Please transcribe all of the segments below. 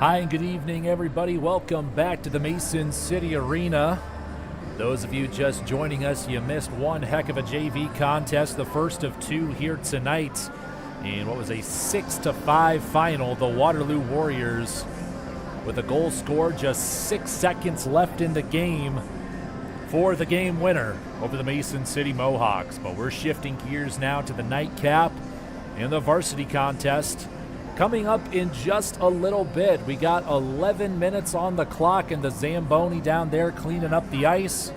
Hi and good evening, everybody. Welcome back to the Mason City Arena. Those of you just joining us, you missed one heck of a JV contest, the first of two here tonight. In what was a 6-5 final, the Waterloo Warriors, with a goal scored just 6 seconds left in the game, for the game winner over the Mason City Mohawks. But we're shifting gears now to the nightcap and the varsity contest. Coming up in just a little bit, we got 11 minutes on the clock, and the Zamboni down there cleaning up the ice.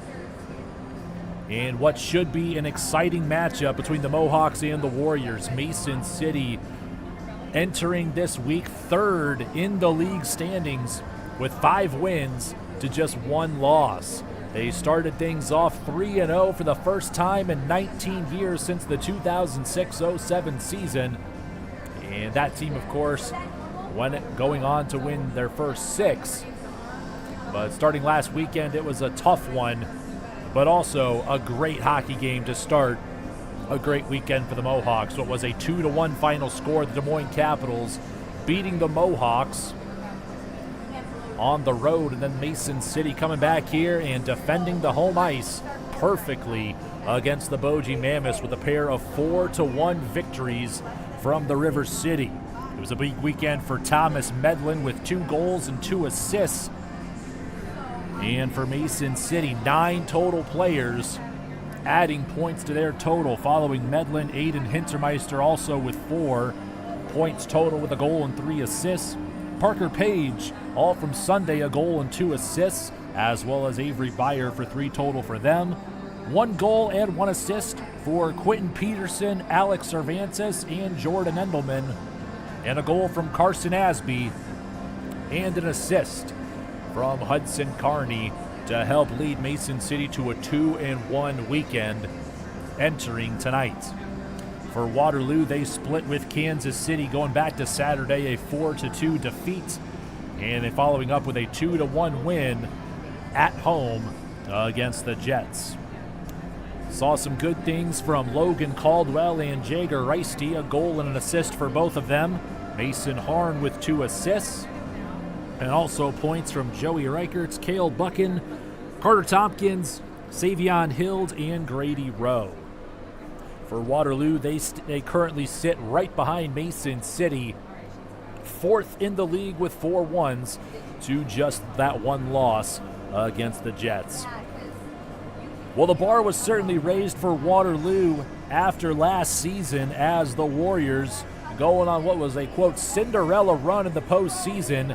And what should be an exciting matchup between the Mohawks and the Warriors. Mason City entering this week third in the league standings with 5 wins to just 1 loss. They started things off 3-0 for the first time in 19 years since the 2006-07 season. And that team, of course, going on to win their first 6. But starting last weekend, it was a tough one, but also a great hockey game to start a great weekend for the Mohawks. So it was a 2-1 final score. The Des Moines Capitals beating the Mohawks on the road, and then Mason City coming back here and defending the home ice perfectly against the Bogie Mammoths with a pair of 4-1 victories from the River City. It was a big weekend for Thomas Medlin with 2 goals and 2 assists. And for Mason City, 9 total players adding points to their total, following Medlin. Aiden Hintermeister also with 4 points total with a goal and 3 assists. Parker Page, all from Sunday, a goal and 2 assists, as well as Avery Byer for 3 total for them. 1 goal and 1 assist for Quentin Peterson, Alex Cervantes, and Jordan Endelman. And a goal from Carson Asby and an assist from Hudson Carney to help lead Mason City to a 2-1 weekend entering tonight. For Waterloo, they split with Kansas City going back to Saturday, a 4-2 defeat, and following up with a 2-1 win at home against the Jets. Saw some good things from Logan Caldwell and Jager Reisty, a goal and an assist for both of them. Mason Harn with 2 assists, and also points from Joey Reichertz, Cale Buchan, Carter Tompkins, Savion Hild, and Grady Rowe. For Waterloo, they currently sit right behind Mason City, 4th in the league with 4 wins to just that 1 loss against the Jets. Well, the bar was certainly raised for Waterloo after last season, as the Warriors, going on what was a, quote, Cinderella run in the postseason.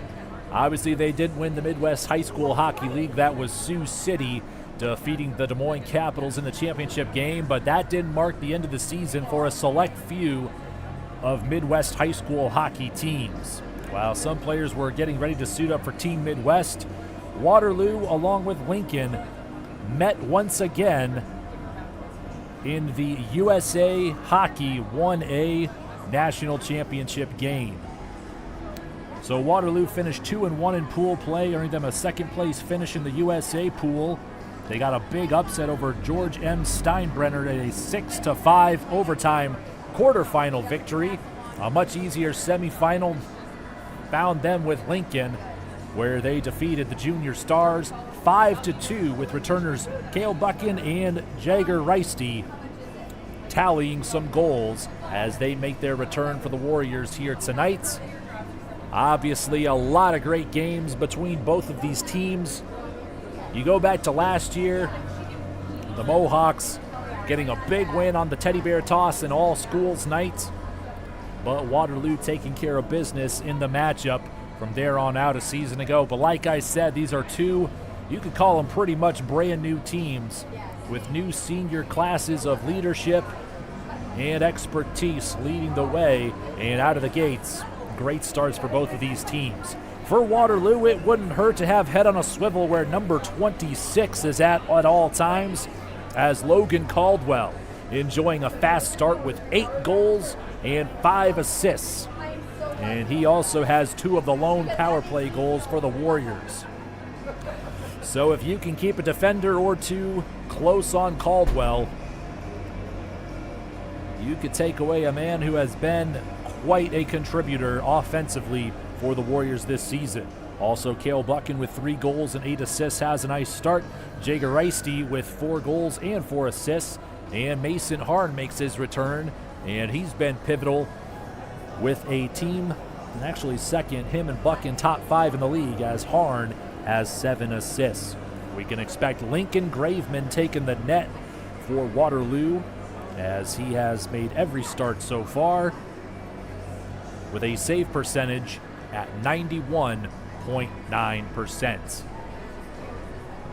Obviously, they didn't win the Midwest High School Hockey League. That was Sioux City defeating the Des Moines Capitals in the championship game, but that didn't mark the end of the season for a select few of Midwest high school hockey teams. While some players were getting ready to suit up for Team Midwest, Waterloo, along with Lincoln, met once again in the USA Hockey 1A National Championship game. So Waterloo finished 2-1 in pool play, earning them a 2nd place finish in the USA pool. They got a big upset over George M. Steinbrenner at a 6-5 overtime quarterfinal victory. A much easier semifinal found them with Lincoln, where they defeated the Junior Stars 5-2 with returners Cale Buchan and Jager Reisty tallying some goals as they make their return for the Warriors here tonight. Obviously, a lot of great games between both of these teams. You go back to last year, the Mohawks getting a big win on the Teddy Bear Toss and all schools night, but Waterloo taking care of business in the matchup from there on out a season ago. But like I said, these are 2, you could call them pretty much brand new teams with new senior classes of leadership and expertise leading the way, and out of the gates, great starts for both of these teams. For Waterloo, it wouldn't hurt to have head on a swivel where number 26 is at all times, as Logan Caldwell enjoying a fast start with 8 goals and 5 assists. And he also has 2 of the lone power play goals for the Warriors. So if you can keep a defender or 2 close on Caldwell, you could take away a man who has been quite a contributor offensively for the Warriors this season. Also, Cale Buchan with 3 goals and 8 assists has a nice start. Jay Gereisti with 4 goals and 4 assists. And Mason Harn makes his return, and he's been pivotal with a team, and actually second, him and Buchan top 5 in the league, as Harn has 7 assists. We can expect Lincoln Graveman taking the net for Waterloo, as he has made every start so far with a save percentage at 91.9%.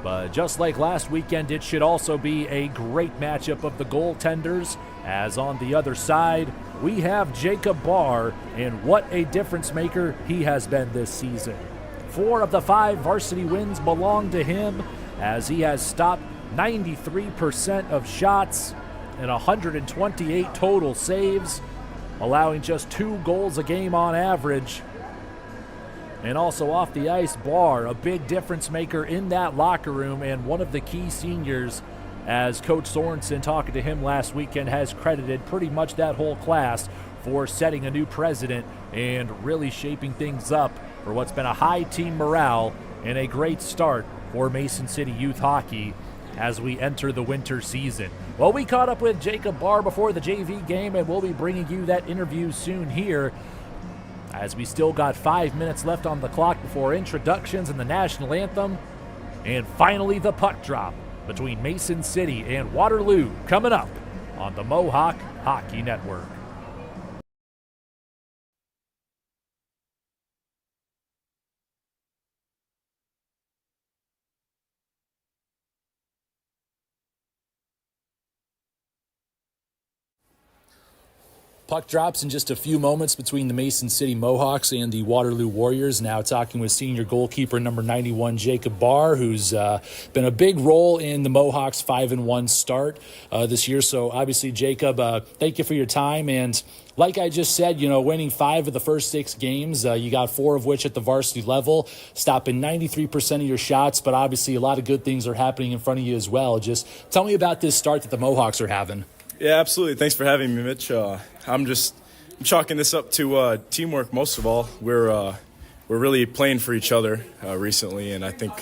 But just like last weekend, it should also be a great matchup of the goaltenders, as on the other side, we have Jacob Barr, and what a difference maker he has been this season. 4 of the 5 varsity wins belong to him, as he has stopped 93% of shots and 128 total saves, allowing just 2 goals a game on average. And also off the ice, Barr, a big difference maker in that locker room and one of the key seniors, as Coach Sorensen, talking to him last weekend, has credited pretty much that whole class for setting a new precedent and really shaping things up for what's been a high team morale and a great start for Mason City youth hockey as we enter the winter season. Well, we caught up with Jacob Barr before the JV game, and we'll be bringing you that interview soon here, as we still got 5 minutes left on the clock before introductions and the national anthem. And finally, the puck drop between Mason City and Waterloo coming up on the Mohawk Hockey Network. Puck drops in just a few moments between the Mason City Mohawks and the Waterloo Warriors. Now talking with senior goalkeeper number 91, Jacob Barr, who's been a big role in the Mohawks' 5-1 start this year. So obviously, Jacob, thank you for your time. And like I just said, winning 5 of the first 6 games, you got 4 of which at the varsity level, stopping 93% of your shots. But obviously, a lot of good things are happening in front of you as well. Just tell me about this start that the Mohawks are having. Yeah, absolutely. Thanks for having me, Mitch. I'm chalking this up to teamwork most of all. We're really playing for each other recently, and I think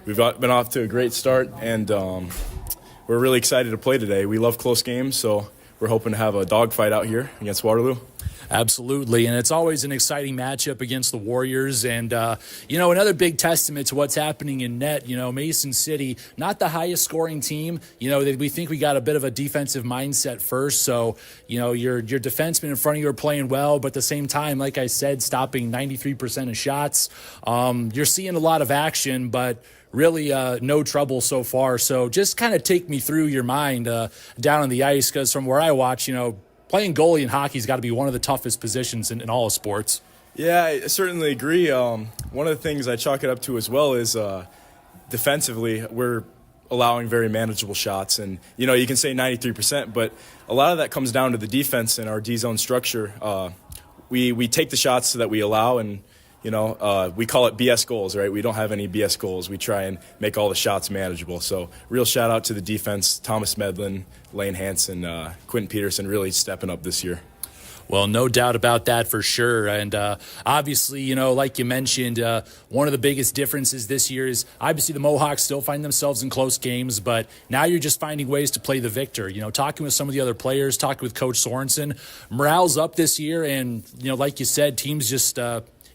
we've been off to a great start, and we're really excited to play today. We love close games, so we're hoping to have a dogfight out here against Waterloo. Absolutely, and it's always an exciting matchup against the Warriors. And, another big testament to what's happening in net, Mason City, not the highest scoring team. We think we got a bit of a defensive mindset first. So, your defensemen in front of you are playing well, but at the same time, like I said, stopping 93% of shots. You're seeing a lot of action, but really no trouble so far. So just kind of take me through your mind down on the ice, because from where I watch, playing goalie in hockey's got to be one of the toughest positions in all of sports. Yeah, I certainly agree. One of the things I chalk it up to as well is defensively, we're allowing very manageable shots. And, you can say 93%, but a lot of that comes down to the defense and our D-zone structure. We take the shots that we allow, and, we call it BS goals, right? We don't have any BS goals. We try and make all the shots manageable. So real shout out to the defense, Thomas Medlin, Lane Hansen, Quentin Peterson, really stepping up this year. Well, no doubt about that for sure. And obviously, like you mentioned, one of the biggest differences this year is obviously the Mohawks still find themselves in close games, but now you're just finding ways to play the victor. Talking with some of the other players, talking with Coach Sorensen, morale's up this year. And, like you said, teams just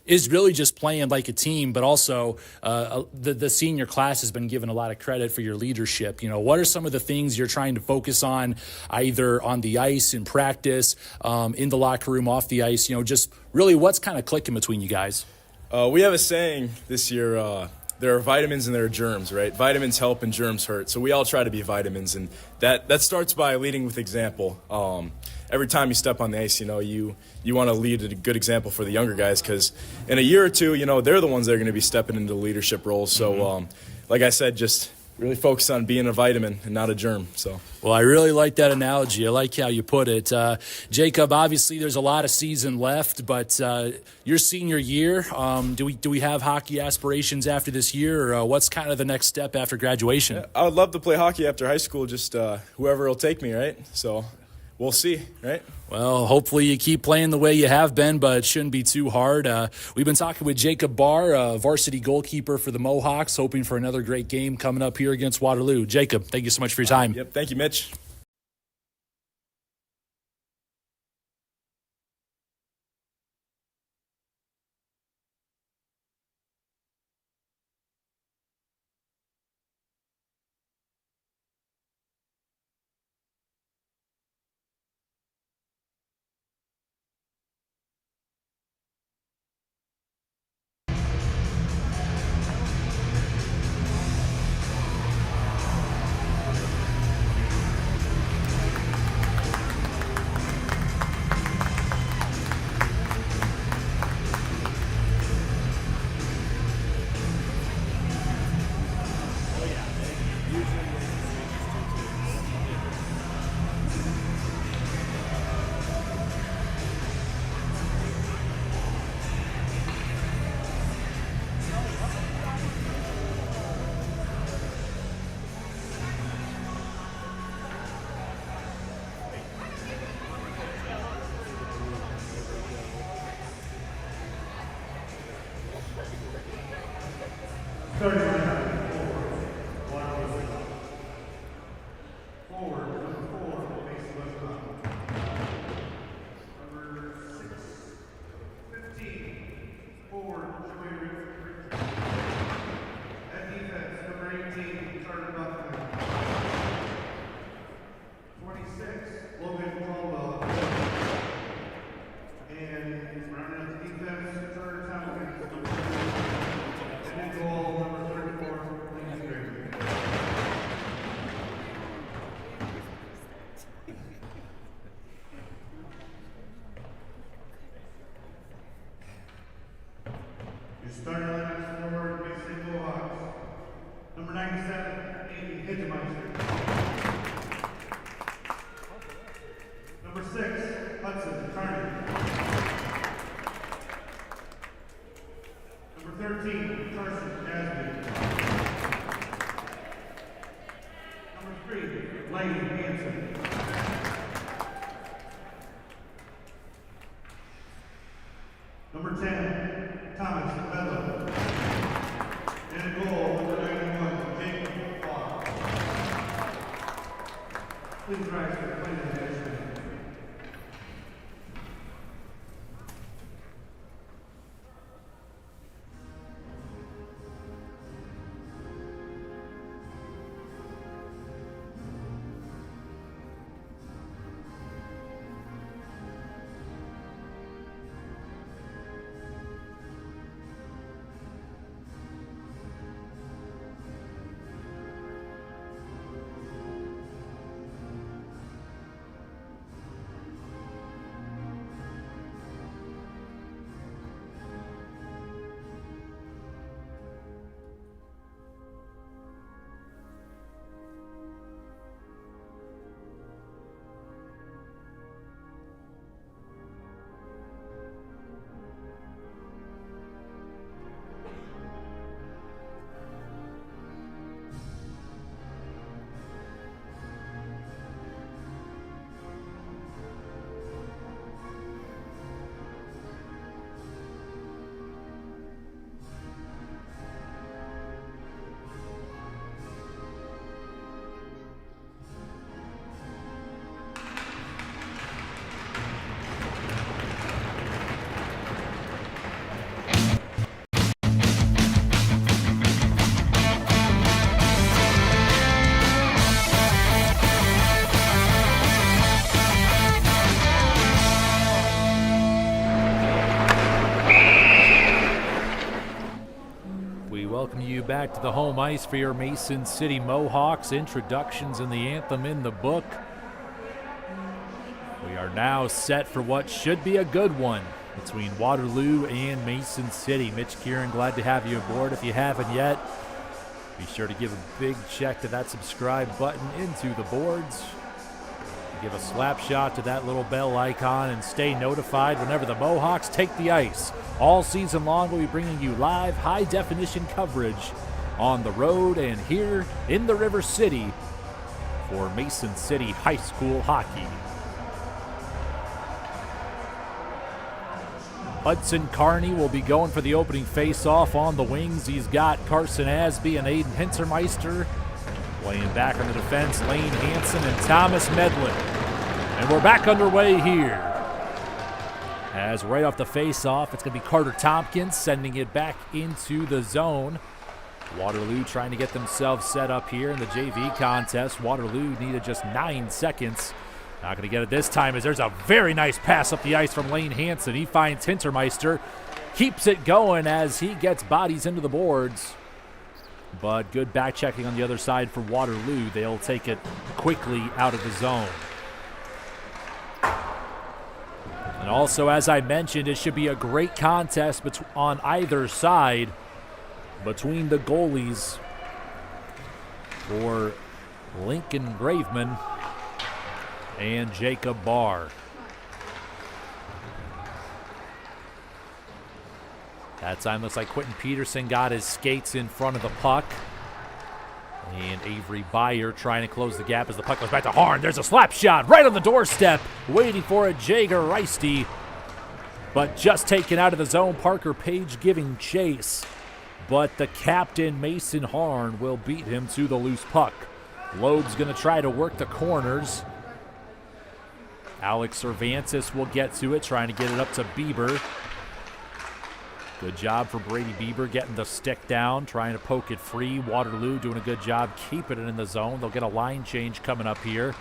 is really just playing like a team, but also the senior class has been given a lot of credit for your leadership. What are some of the things you're trying to focus on, either on the ice, in practice, in the locker room, off the ice? Just really what's kind of clicking between you guys? We have a saying this year, there are vitamins and there are germs, right? Vitamins help and germs hurt. So we all try to be vitamins, and that starts by leading with example. Every time you step on the ice, you want to lead a good example for the younger guys, because in a year or two, they're the ones that are going to be stepping into leadership roles. So, like I said, just really focus on being a vitamin and not a germ. So, well, I really like that analogy. I like how you put it. Jacob, obviously there's a lot of season left, but your senior year, do we have hockey aspirations after this year, or what's kind of the next step after graduation? Yeah, I would love to play hockey after high school, just whoever will take me, right? So we'll see, right? Well, hopefully you keep playing the way you have been, but it shouldn't be too hard. We've been talking with Jacob Barr, varsity goalkeeper for the Mohawks, hoping for another great game coming up here against Waterloo. Jacob, thank you so much for your time. Yep, thank you, Mitch. Starting lineup for Mason Mohawks. Number 97, Amy Hittemeister. Number 6, Hudson Carney. Number 13, Carson Jasmine. Number 3, Lane Hanson. Number 10, Thomas Bello. And a goal, number 91, Jacob Barr. Please rise for the pledge of allegiance. Welcome you back to the home ice for your Mason City Mohawks. Introductions and the anthem in the book. We are now set for what should be a good one between Waterloo and Mason City. Mitch Kieran, glad to have you aboard. If you haven't yet, be sure to give a big check to that subscribe button into the boards. Give a slap shot to that little bell icon and stay notified whenever the Mohawks take the ice. All season long, we'll be bringing you live, high-definition coverage on the road and here in the River City for Mason City High School hockey. Hudson Carney will be going for the opening face-off on the wings. He's got Carson Asby and Aiden Hintermeister. Playing back on the defense, Lane Hansen and Thomas Medlin. And we're back underway here. As right off the face-off, it's going to be Carter Tompkins sending it back into the zone. Waterloo trying to get themselves set up here in the JV contest. Waterloo needed just 9 seconds. Not going to get it this time as there's a very nice pass up the ice from Lane Hansen. He finds Hintermeister, keeps it going as he gets bodies into the boards. But good back checking on the other side for Waterloo. They'll take it quickly out of the zone. And also, as I mentioned, it should be a great contest on either side between the goalies for Lincoln Graveman and Jacob Barr. That time looks like Quentin Peterson got his skates in front of the puck. And Avery Byer trying to close the gap as the puck goes back to Harn. There's a slap shot right on the doorstep. Waiting for it, Jager Reisty. But just taken out of the zone, Parker Page giving chase. But the captain, Mason Harn, will beat him to the loose puck. Loeb's going to try to work the corners. Alex Cervantes will get to it, trying to get it up to Bieber. Good job for Brady Bieber getting the stick down, trying to poke it free. Waterloo doing a good job keeping it in the zone. They'll get a line change coming up here.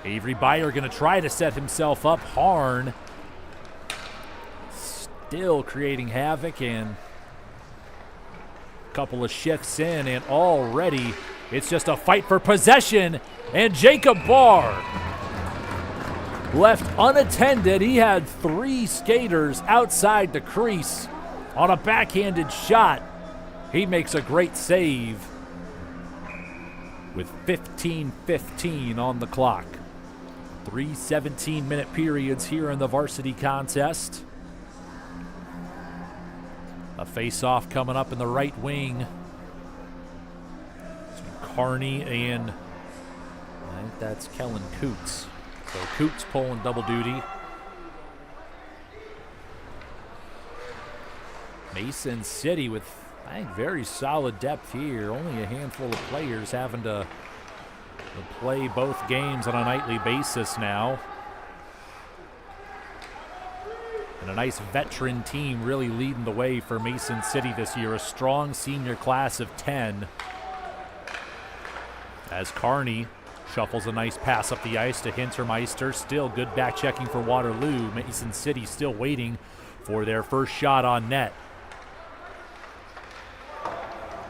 Avery Byer going to try to set himself up. Harn still creating havoc, and a couple of shifts in, and already it's just a fight for possession. And Jacob Barr left unattended. He had 3 skaters outside the crease on a backhanded shot. He makes a great save with 15:15 on the clock. 3 17-minute periods here in the varsity contest. A face-off coming up in the right wing. Carney and I think that's Kellen Coots. So Coots pulling double duty. Mason City with, I think, very solid depth here. Only a handful of players having to play both games on a nightly basis now. And a nice veteran team really leading the way for Mason City this year. A strong senior class of 10. As Carney shuffles a nice pass up the ice to Hintermeister. Still good back checking for Waterloo. Mason City still waiting for their first shot on net.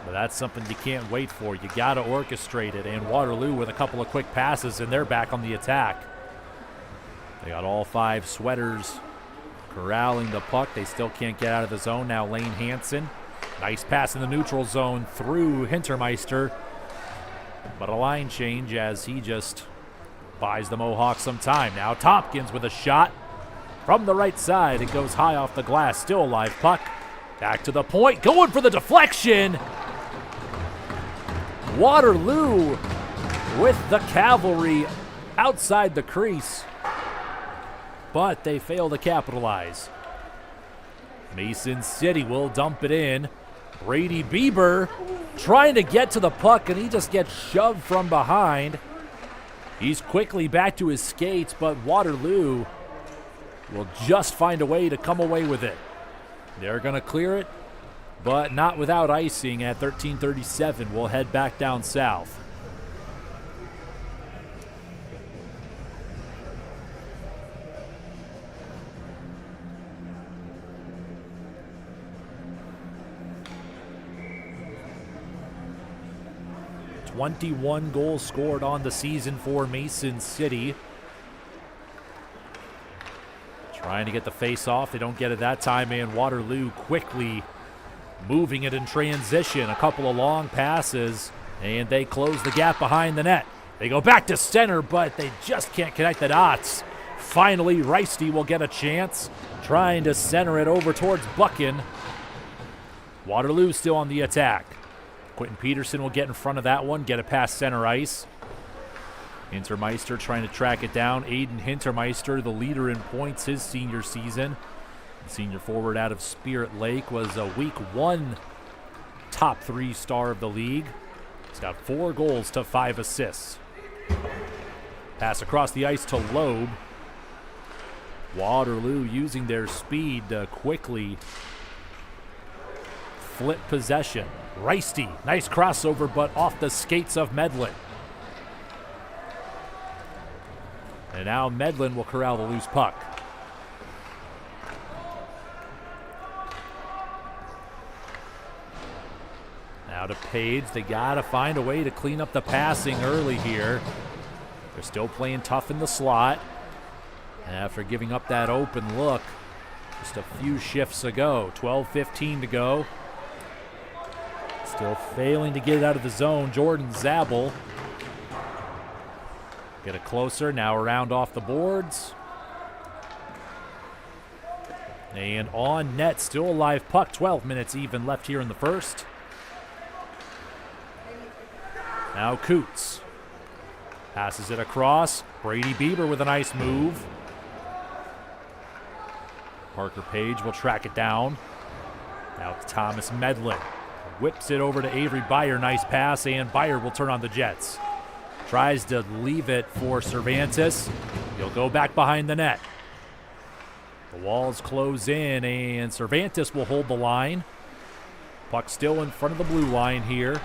But that's something you can't wait for. You got to orchestrate it. And Waterloo with a couple of quick passes, and they're back on the attack. They got all 5 sweaters corralling the puck. They still can't get out of the zone. Now Lane Hansen. Nice pass in the neutral zone through Hintermeister. But a line change as he just buys the Mohawks some time. Now Tompkins with a shot from the right side. It goes high off the glass. Still a live puck. Back to the point. Going for the deflection. Waterloo with the cavalry outside the crease. But they fail to capitalize. Mason City will dump it in. Brady Bieber trying to get to the puck, and he just gets shoved from behind. He's quickly back to his skates, but Waterloo will just find a way to come away with it. They're going to clear it, but not without icing at 13:37. We'll head back down south. .21 goals scored on the season for Mason City. Trying to get the face off. They don't get it that time, and Waterloo quickly moving it in transition. A couple of long passes, and they close the gap behind the net. They go back to center, but they just can't connect the dots. Finally, Reisty will get a chance, trying to center it over towards Buchan. Waterloo still on the attack. Quentin Peterson will get in front of that one, get it past center ice. Hintermeister trying to track it down. Aiden Hintermeister, the leader in points his senior season. Senior forward out of Spirit Lake, was a week 1 top 3 star of the league. He's got 4 goals to 5 assists. Pass across the ice to Loeb. Waterloo using their speed to quickly flip possession. Reisty, nice crossover, but off the skates of Medlin. And now Medlin will corral the loose puck. Now to Page. They got to find a way to clean up the passing early here. They're still playing tough in the slot. And after giving up that open look just a few shifts ago, 12:15 to go. Still failing to get it out of the zone. Jordan Zabel. Get it closer, now around off the boards. And on net, still a live puck. 12 minutes even left here in the first. Now Coots. Passes it across. Brady Bieber with a nice move. Parker Page will track it down. Now to Thomas Medlin. Whips it over to Avery Byer. Nice pass, and Byer will turn on the Jets. Tries to leave it for Cervantes. He'll go back behind the net. The walls close in, and Cervantes will hold the line. Puck still in front of the blue line here.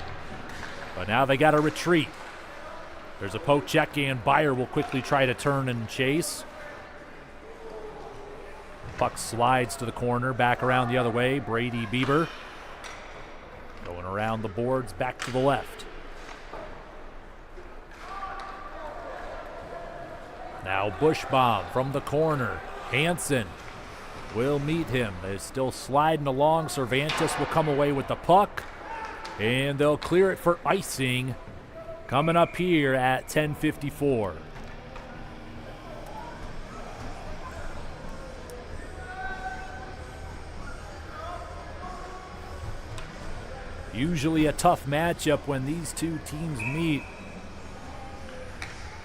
But now they got to retreat. There's a poke check, and Byer will quickly try to turn and chase. Puck slides to the corner, back around the other way. Brady Bieber going around the boards, back to the left. Now Bushbaum from the corner. Hansen will meet him. They're still sliding along. Cervantes will come away with the puck, and they'll clear it for icing coming up here at 10:54. Usually a tough matchup when these two teams meet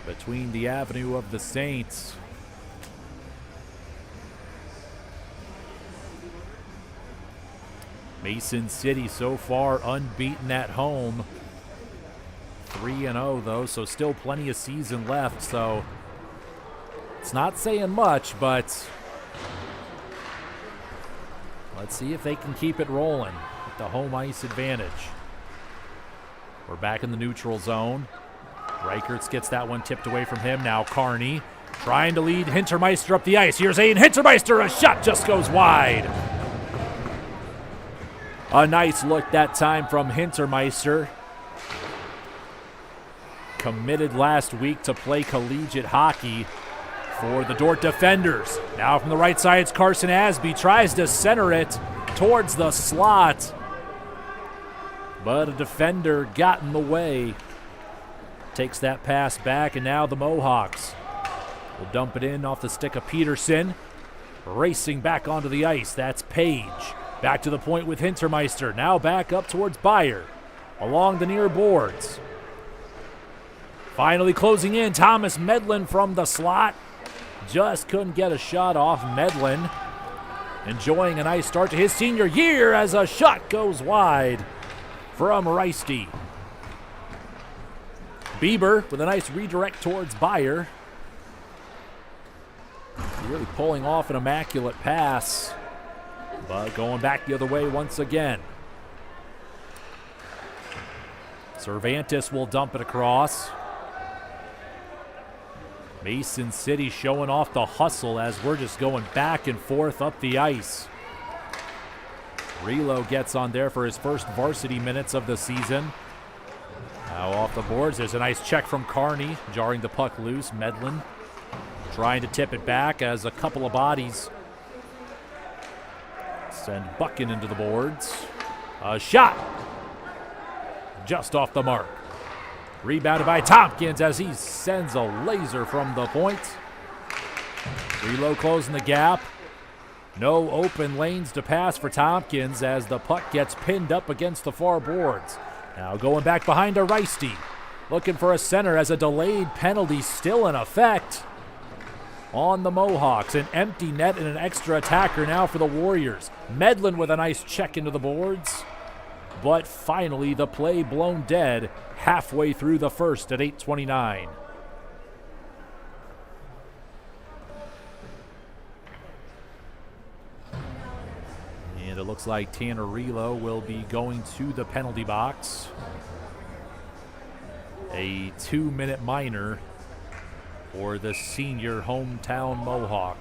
between the Avenue of the Saints. Mason City so far unbeaten at home. 3-0 though, so still plenty of season left. So it's not saying much, but let's see if they can keep it rolling with the home ice advantage. We're back in the neutral zone. Reichertz gets that one tipped away from him. Now Carney trying to lead Hintermeister up the ice. Here's Aiden Hintermeister. A shot just goes wide. A nice look that time from Hintermeister. Committed last week to play collegiate hockey for the Dordt Defenders. Now from the right side, it's Carson Asby. Tries to center it towards the slot, but a defender got in the way. Takes that pass back, and now the Mohawks will dump it in off the stick of Peterson. Racing back onto the ice, that's Page. Back to the point with Hintermeister. Now back up towards Byer. Along the near boards. Finally closing in, Thomas Medlin from the slot. Just couldn't get a shot off Medlin. Enjoying a nice start to his senior year as a shot goes wide from Reisty. Bieber with a nice redirect towards Byer. Really pulling off an immaculate pass, but going back the other way once again. Cervantes will dump it across. Mason City showing off the hustle as we're just going back and forth up the ice. Relo gets on there for his first varsity minutes of the season. Now off the boards, there's a nice check from Carney, jarring the puck loose. Medlin trying to tip it back as a couple of bodies send Buckin into the boards. A shot just off the mark. Rebounded by Tompkins as he sends a laser from the point. Relo closing the gap. No open lanes to pass for Tompkins as the puck gets pinned up against the far boards. Now going back behind to Reisty. Looking for a center as a delayed penalty still in effect. on the Mohawks. An empty net and an extra attacker now for the Warriors. Medlin with a nice check into the boards. But finally, the play blown dead halfway through the first at 8:29. And it looks like Tanner Relo will be going to the penalty box. A 2-minute minor for the senior hometown Mohawk.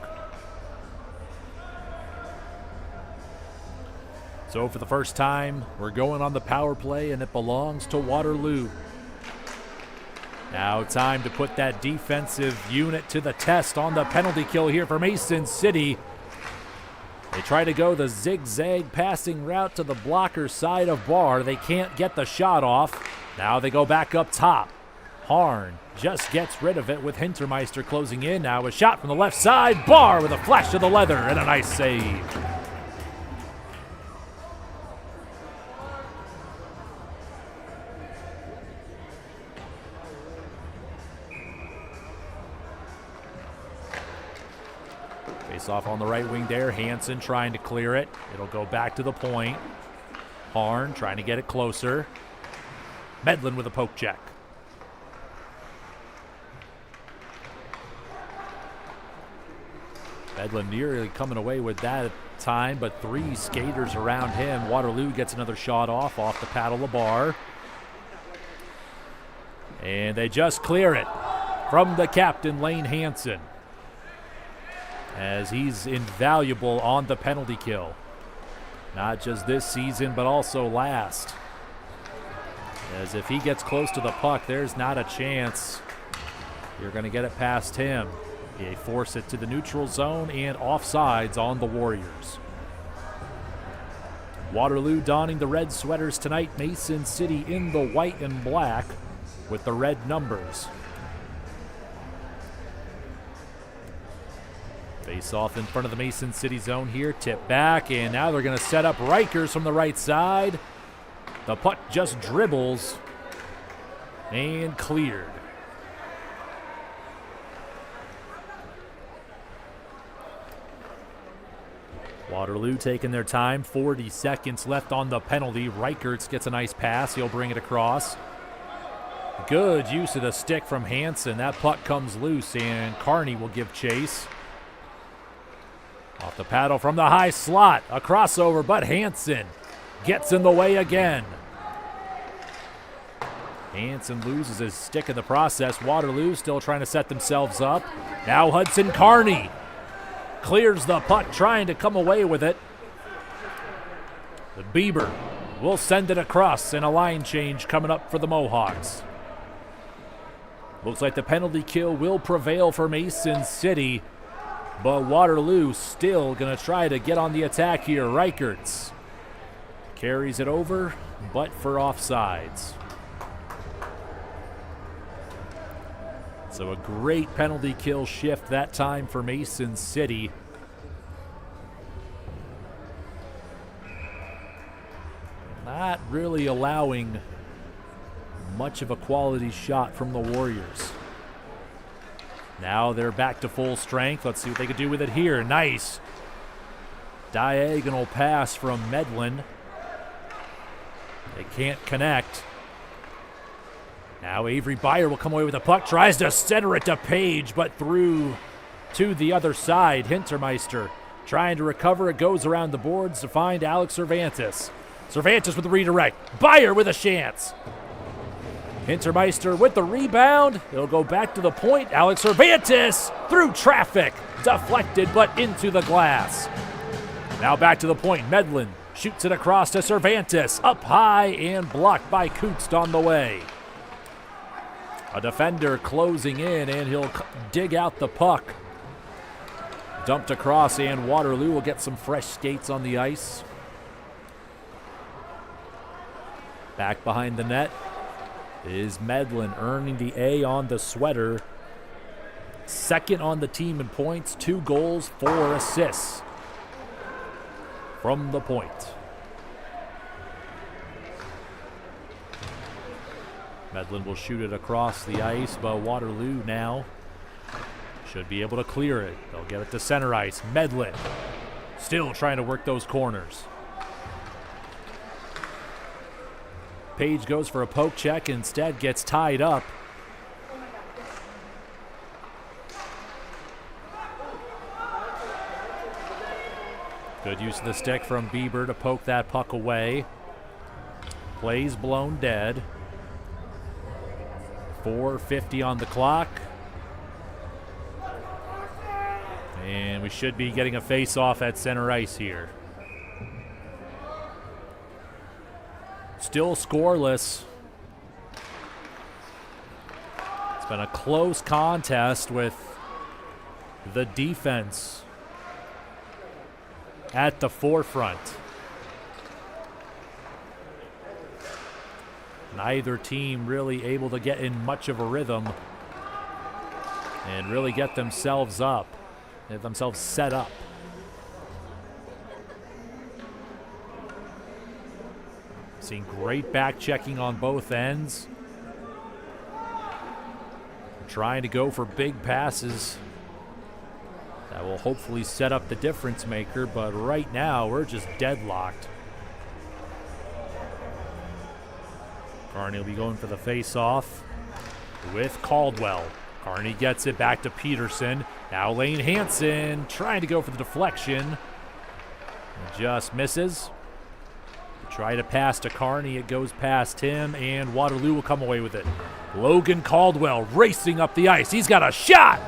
So for the first time, we're going on the power play, and it belongs to Waterloo. Now time to put that defensive unit to the test on the penalty kill here for Mason City. They try to go the zigzag passing route to the blocker side of Barr. They can't get the shot off. Now they go back up top. Harn just gets rid of it with Hintermeister closing in. Now a shot from the left side. Barr with a flash of the leather and a nice save. Face off on the right wing there. Hansen trying to clear it. It'll go back to the point. Harn trying to get it closer. Medlin with a poke check. Medlin nearly coming away with that time, but 3 skaters around him. Waterloo gets another shot off the paddle of Barr. And they just clear it from the captain, Lane Hansen, as he's invaluable on the penalty kill. Not just this season, but also last. As if he gets close to the puck, there's not a chance you're going to get it past him. They force it to the neutral zone and offsides on the Warriors. Waterloo donning the red sweaters tonight. Mason City in the white and black with the red numbers. Face off in front of the Mason City zone here. Tip back, and now they're going to set up Rikers from the right side. The puck just dribbles and cleared. Waterloo taking their time. 40 seconds left on the penalty. Reichertz gets a nice pass. He'll bring it across. Good use of the stick from Hansen. That puck comes loose, and Carney will give chase. Off the paddle from the high slot. A crossover, but Hansen gets in the way again. Hansen loses his stick in the process. Waterloo still trying to set themselves up. Now Hudson Carney clears the puck, trying to come away with it. The Bieber will send it across, and a line change coming up for the Mohawks. Looks like the penalty kill will prevail for Mason City, but Waterloo still going to try to get on the attack here. Reichertz carries it over, but for offsides. So a great penalty kill shift that time for Mason City. Not really allowing much of a quality shot from the Warriors. Now they're back to full strength. Let's see what they can do with it here. Nice diagonal pass from Medlin. They can't connect. Now Avery Byer will come away with the puck, tries to center it to Page, but through to the other side. Hintermeister trying to recover. It goes around the boards to find Alex Cervantes. Cervantes with the redirect. Byer with a chance. Hintermeister with the rebound. It'll go back to the point. Alex Cervantes through traffic. Deflected, but into the glass. Now back to the point. Medlin shoots it across to Cervantes. Up high and blocked by Kutst on the way. A defender closing in, and he'll dig out the puck. Dumped across, and Waterloo will get some fresh skates on the ice. Back behind the net is Medlin, earning the A on the sweater. Second on the team in points, 2 goals, 4 assists from the point. Medlin will shoot it across the ice, but Waterloo now Should be able to clear it. They'll get it to center ice. Medlin still trying to work those corners. Page goes for a poke check, instead gets tied up. Good use of the stick from Bieber to poke that puck away. Plays blown dead. 4:50 on the clock. And we should be getting a face-off at center ice here. Still scoreless. It's been a close contest with the defense at the forefront. Neither team really able to get in much of a rhythm and really get themselves set up. Seeing great back checking on both ends. Trying to go for big passes that will hopefully set up the difference maker, but right now we're just deadlocked. Carney will be going for the face-off with Caldwell. Carney gets it back to Peterson. Now Lane Hansen trying to go for the deflection. Just misses. Try to pass to Carney. It goes past him, and Waterloo will come away with it. Logan Caldwell racing up the ice. He's got a shot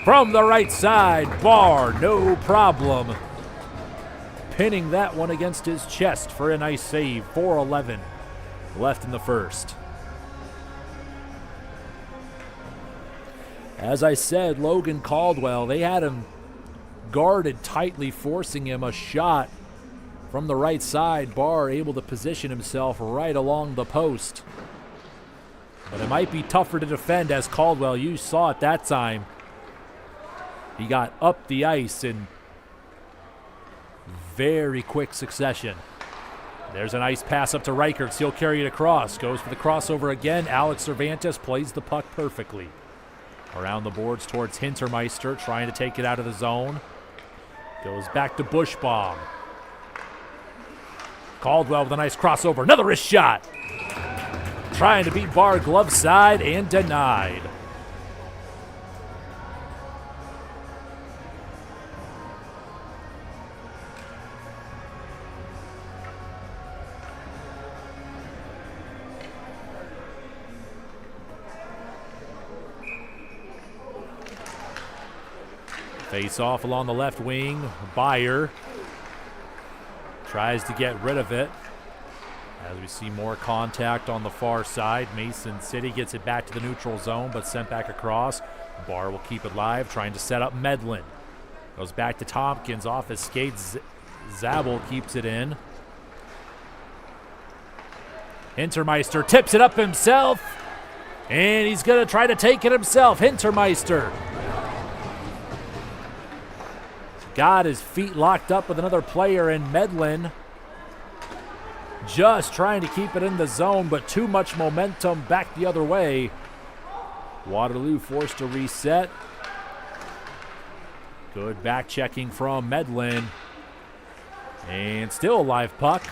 from the right side. Barr, no problem. Pinning that one against his chest for a nice save. 4:11 left in the first. As I said, Logan Caldwell, they had him guarded tightly, forcing him a shot from the right side. Barr able to position himself right along the post. But it might be tougher to defend, as Caldwell, you saw it that time. He got up the ice in very quick succession. There's a nice pass up to Reichertz. He'll carry it across. Goes for the crossover again. Alex Cervantes plays the puck perfectly. Around the boards towards Hintermeister, trying to take it out of the zone. Goes back to Bushbaum. Caldwell with a nice crossover. Another wrist shot. Trying to beat Barr glove side and denied. Face off along the left wing. Byer tries to get rid of it. As we see more contact on the far side, Mason City gets it back to the neutral zone, but sent back across. Barr will keep it live, trying to set up Medlin. Goes back to Tompkins, off his skates. Zabel keeps it in. Hintermeister tips it up himself, and he's going to try to take it himself. Hintermeister got his feet locked up with another player in Medlin. Just trying to keep it in the zone, but too much momentum back the other way. Waterloo forced to reset. Good back checking from Medlin. And still a live puck.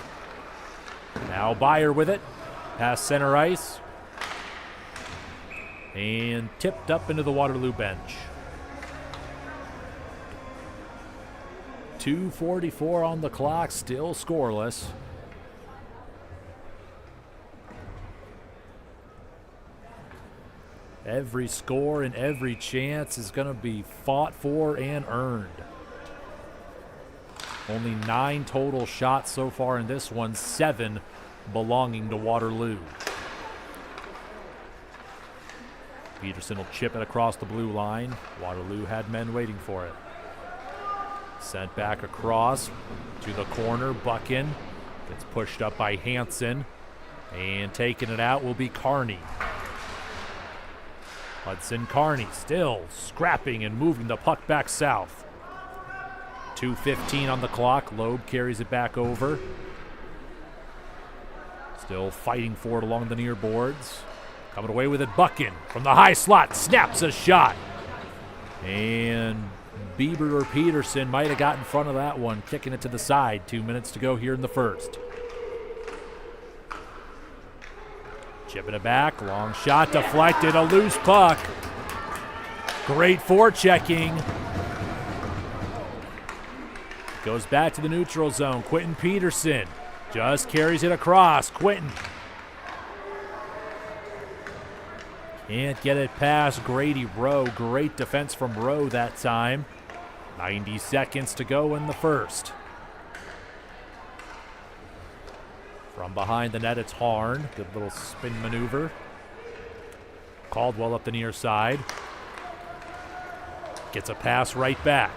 Now Byer with it. Past center ice. And tipped up into the Waterloo bench. 2:44 on the clock, still scoreless. Every score and every chance is going to be fought for and earned. Only 9 total shots so far in this one, 7 belonging to Waterloo. Peterson will chip it across the blue line. Waterloo had men waiting for it. Sent back across to the corner. Buckin gets pushed up by Hansen. And taking it out will be Carney. Hudson Carney still scrapping and moving the puck back south. 2:15 on the clock. Loeb carries it back over. Still fighting for it along the near boards. Coming away with it, Buckin from the high slot. Snaps a shot. And Bieber or Peterson might have got in front of that one, kicking it to the side. 2 minutes to go here in the first. Chipping it back, long shot deflected, a loose puck. Great forechecking. Goes back to the neutral zone. Quentin Peterson just carries it across. Quentin can't get it past Grady Rowe. Great defense from Rowe that time. 90 seconds to go in the first. From behind the net, it's Harn. Good little spin maneuver. Caldwell up the near side. Gets a pass right back.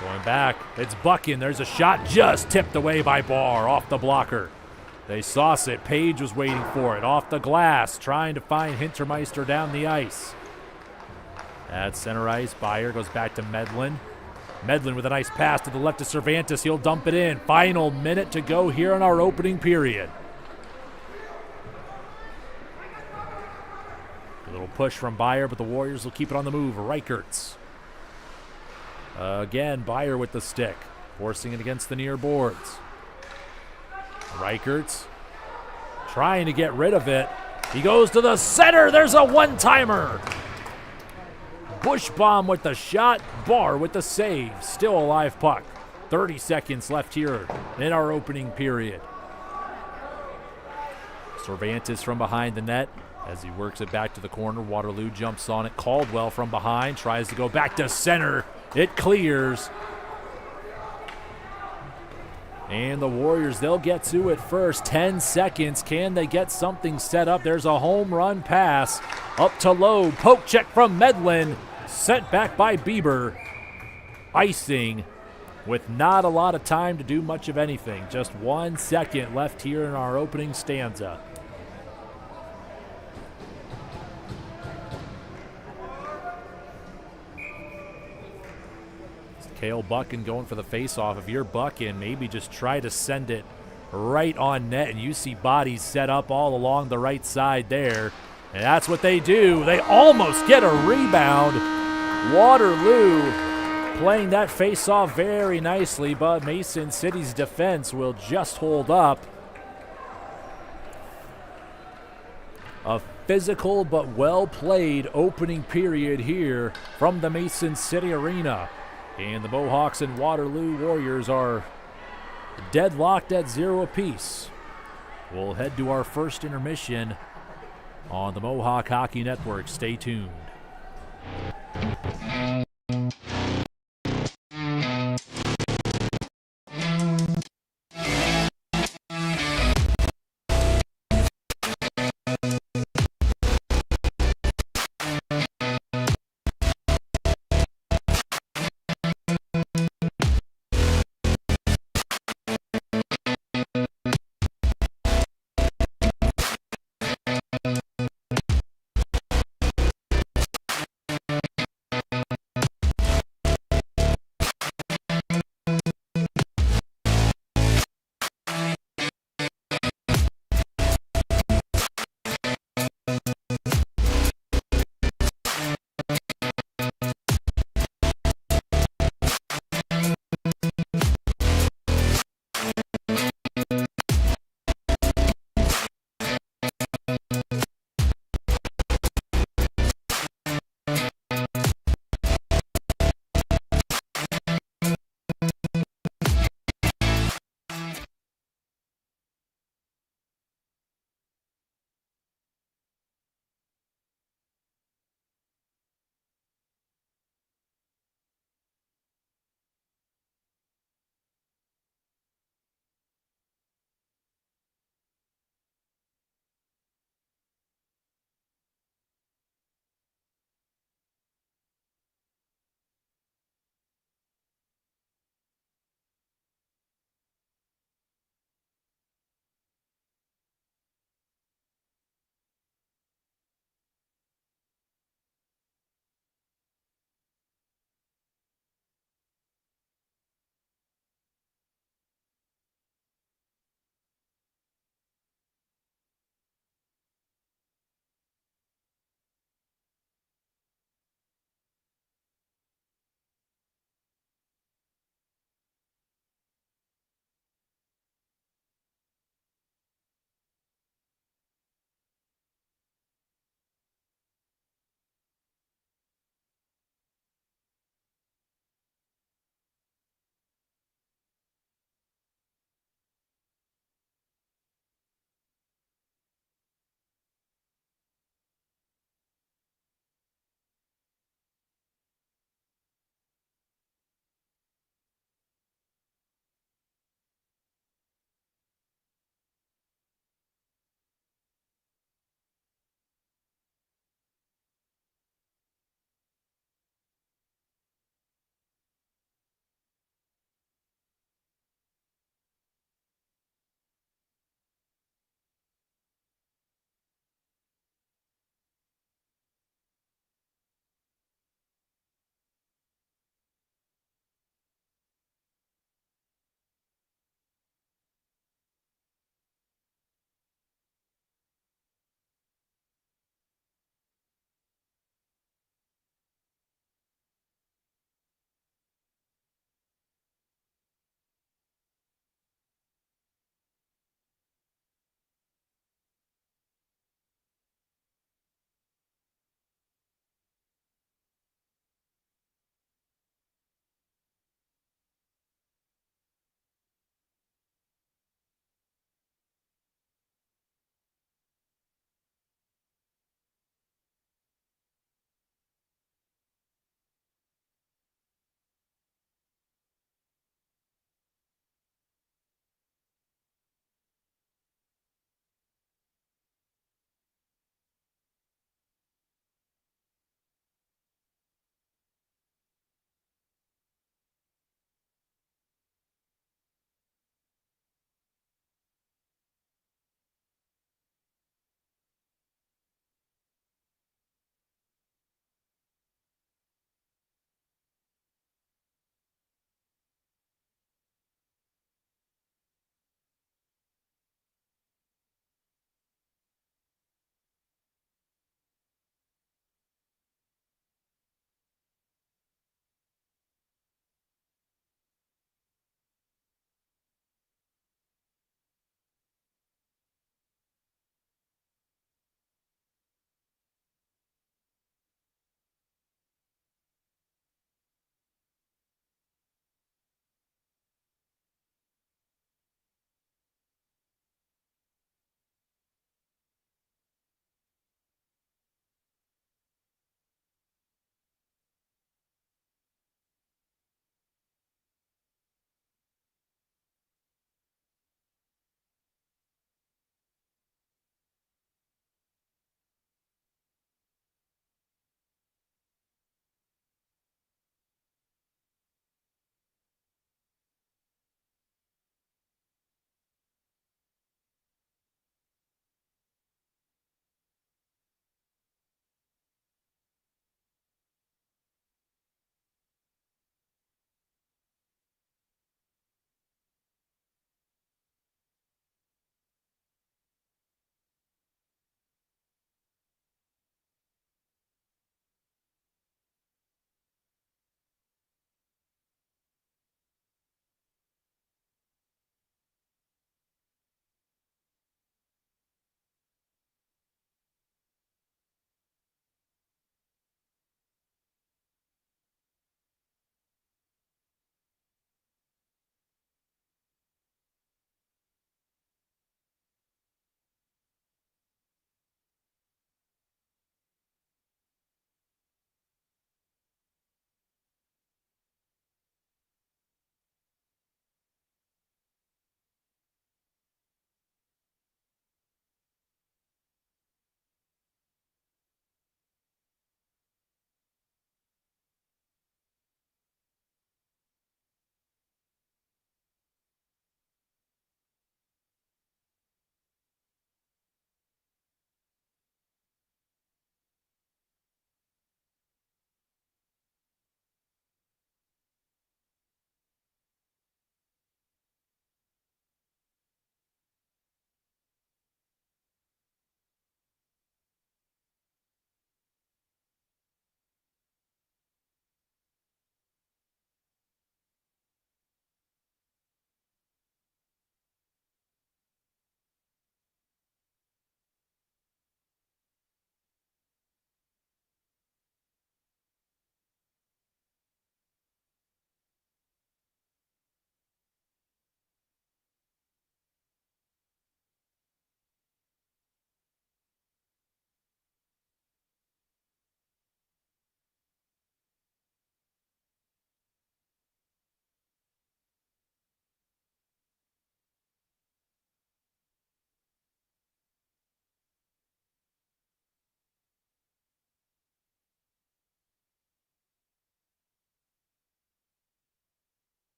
Going back, it's Buckin. There's a shot just tipped away by Barr off the blocker. They sauce it. Page was waiting for it. Off the glass, trying to find Hintermeister down the ice. At center ice, Byer goes back to Medlin. Medlin with a nice pass to the left of Cervantes. He'll dump it in. Final minute to go here in our opening period. A little push from Byer, but the Warriors will keep it on the move. Reichertz. Again, Byer with the stick, forcing it against the near boards. Reichertz trying to get rid of it. He goes to the center. There's a one-timer. Bushbaum with the shot. Barr with the save. Still a live puck. 30 seconds left here in our opening period. Cervantes from behind the net as he works it back to the corner. Waterloo jumps on it. Caldwell from behind tries to go back to center. It clears. And the Warriors, they'll get to it first. 10 seconds. Can they get something set up? There's a home run pass up to Lowe. Poke check from Medlin. Sent back by Bieber. Icing with not a lot of time to do much of anything. Just 1 second left here in our opening stanza. Cale Buckin going for the faceoff. If you're Buckin, maybe just try to send it right on net, and you see bodies set up all along the right side there. And that's what they do. They almost get a rebound. Waterloo playing that faceoff very nicely, but Mason City's defense will just hold up. A physical but well-played opening period here from the Mason City Arena. And the Mohawks and Waterloo Warriors are deadlocked at 0 apiece. We'll head to our first intermission on the Mohawk Hockey Network. Stay tuned.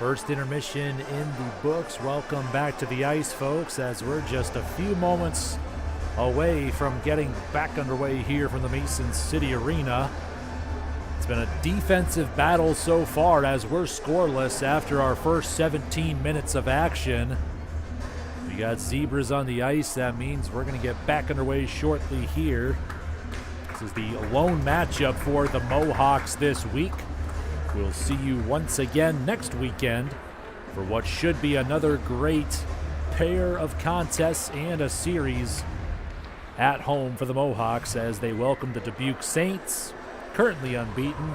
First intermission in the books. Welcome back to the ice, folks, as we're just a few moments away from getting back underway here from the Mason City Arena. It's been a defensive battle so far as we're scoreless after our first 17 minutes of action. We got Zebras on the ice. That means we're going to get back underway shortly here. This is the lone matchup for the Mohawks this week. We'll see you once again next weekend for what should be another great pair of contests and a series at home for the Mohawks as they welcome the Dubuque Saints, currently unbeaten.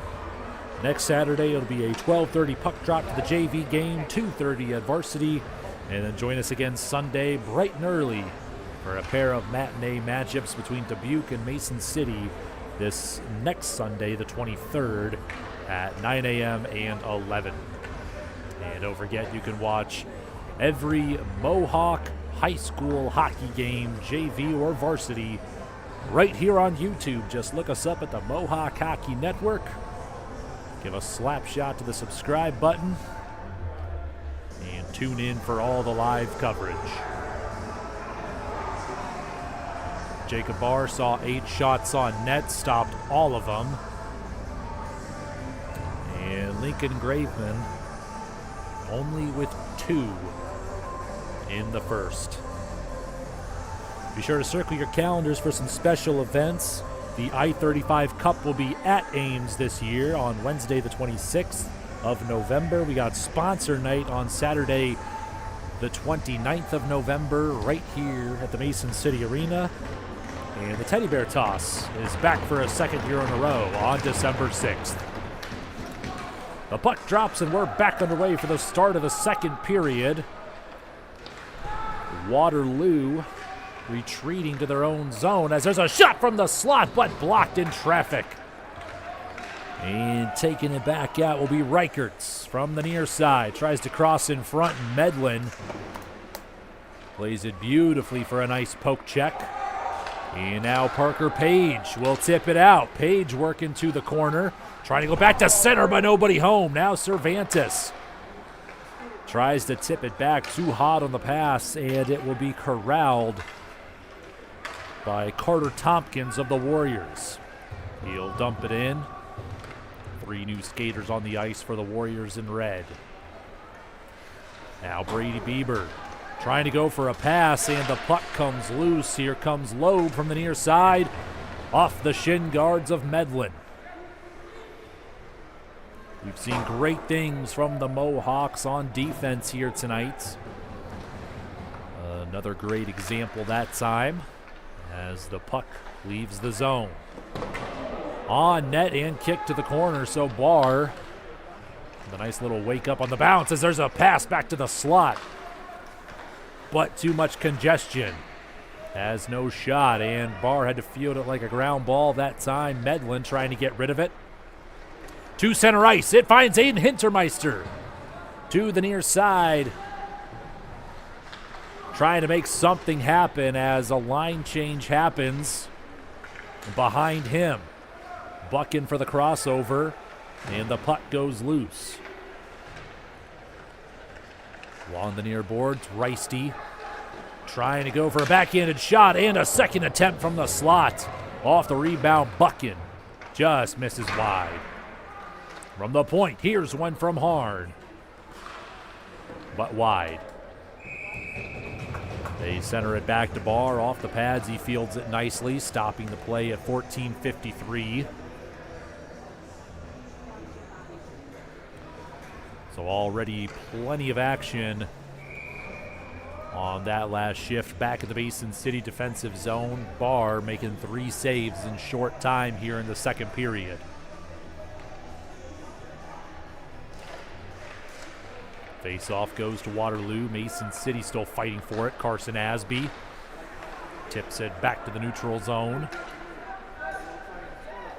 Next Saturday, it'll be a 12:30 puck drop to the JV game, 2:30 at varsity, and then join us again Sunday bright and early for a pair of matinee matchups between Dubuque and Mason City this next Sunday, the 23rd, at 9 a.m. and 11. And don't forget, you can watch every Mohawk high school hockey game, JV or varsity, right here on YouTube. Just look us up at the Mohawk Hockey Network. Give a slap shot to the subscribe button and tune in for all the live coverage. Jacob Barr saw 8 shots on net, stopped all of them. And Lincoln Graveman only with 2 in the first. Be sure to circle your calendars for some special events. The I-35 Cup will be at Ames this year on Wednesday the 26th of November. We got sponsor night on Saturday the 29th of November right here at the Mason City Arena. And the Teddy Bear Toss is back for a second year in a row on December 6th. The puck drops and we're back underway for the start of the second period. Waterloo retreating to their own zone as there's a shot from the slot but blocked in traffic. And taking it back out will be Reichertz from the near side. Tries to cross in front. Medlin plays it beautifully for a nice poke check. And now Parker Page will tip it out. Page working to the corner. Trying to go back to center, but nobody home. Now Cervantes tries to tip it back. Too hot on the pass, and it will be corralled by Carter Tompkins of the Warriors. He'll dump it in. 3 new skaters on the ice for the Warriors in red. Now Brady Bieber trying to go for a pass, and the puck comes loose. Here comes Loeb from the near side, off the shin guards of Medlin. We've seen great things from the Mohawks on defense here tonight. Another great example that time as the puck leaves the zone. On net and kick to the corner, so Barr, the nice little wake up on the bounce as there's a pass back to the slot. But too much congestion. Has no shot, and Barr had to field it like a ground ball that time. Medlin trying to get rid of it. To center ice, it finds Aiden Hintermeister. To the near side. Trying to make something happen as a line change happens behind him. Bucking for the crossover, and the puck goes loose. Along the near boards, Reisty trying to go for a backhanded shot and a second attempt from the slot. Off the rebound, Buckin just misses wide. From the point, here's one from Harn, but wide. They center it back to Barr off the pads. He fields it nicely, stopping the play at 14:53. So already plenty of action on that last shift back at the Mason City defensive zone. Barr making 3 saves in short time here in the second period. Face-off goes to Waterloo. Mason City still fighting for it. Carson Asby tips it back to the neutral zone.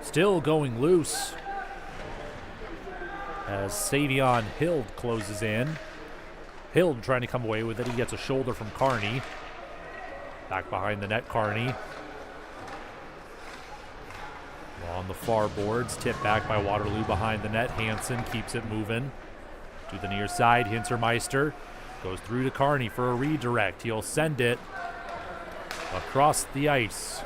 Still going loose as Savion Hild closes in. Hild trying to come away with it. He gets a shoulder from Carney. Back behind the net, Carney. On the far boards, tipped back by Waterloo behind the net. Hansen keeps it moving. To the near side, Hintermeister goes through to Carney for a redirect. He'll send it across the ice.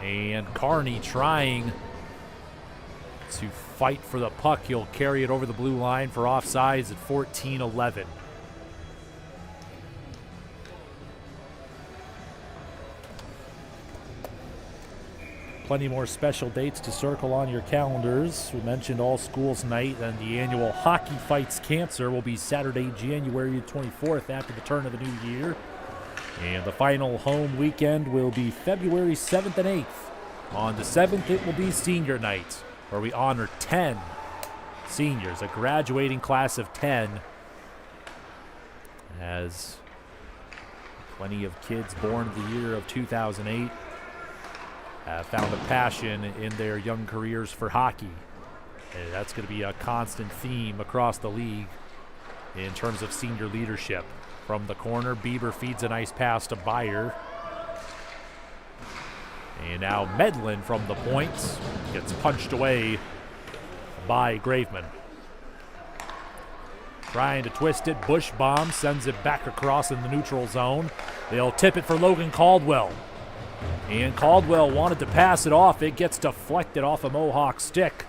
And Carney trying to fight for the puck. He'll carry it over the blue line for offsides at 14-11. Plenty more special dates to circle on your calendars. We mentioned All Schools Night, and the annual Hockey Fights Cancer will be Saturday, January 24th after the turn of the new year. And the final home weekend will be February 7th and 8th. On the 7th, it will be Senior Night, where we honor 10 seniors, a graduating class of 10, as plenty of kids born in the year of 2008 have found a passion in their young careers for hockey. And that's going to be a constant theme across the league in terms of senior leadership. From the corner, Bieber feeds a nice pass to Beyer. And now Medlin from the point gets punched away by Graveman. Trying to twist it, Bushbaum sends it back across in the neutral zone. They'll tip it for Logan Caldwell. And Caldwell wanted to pass it off. It gets deflected off a Mohawk stick.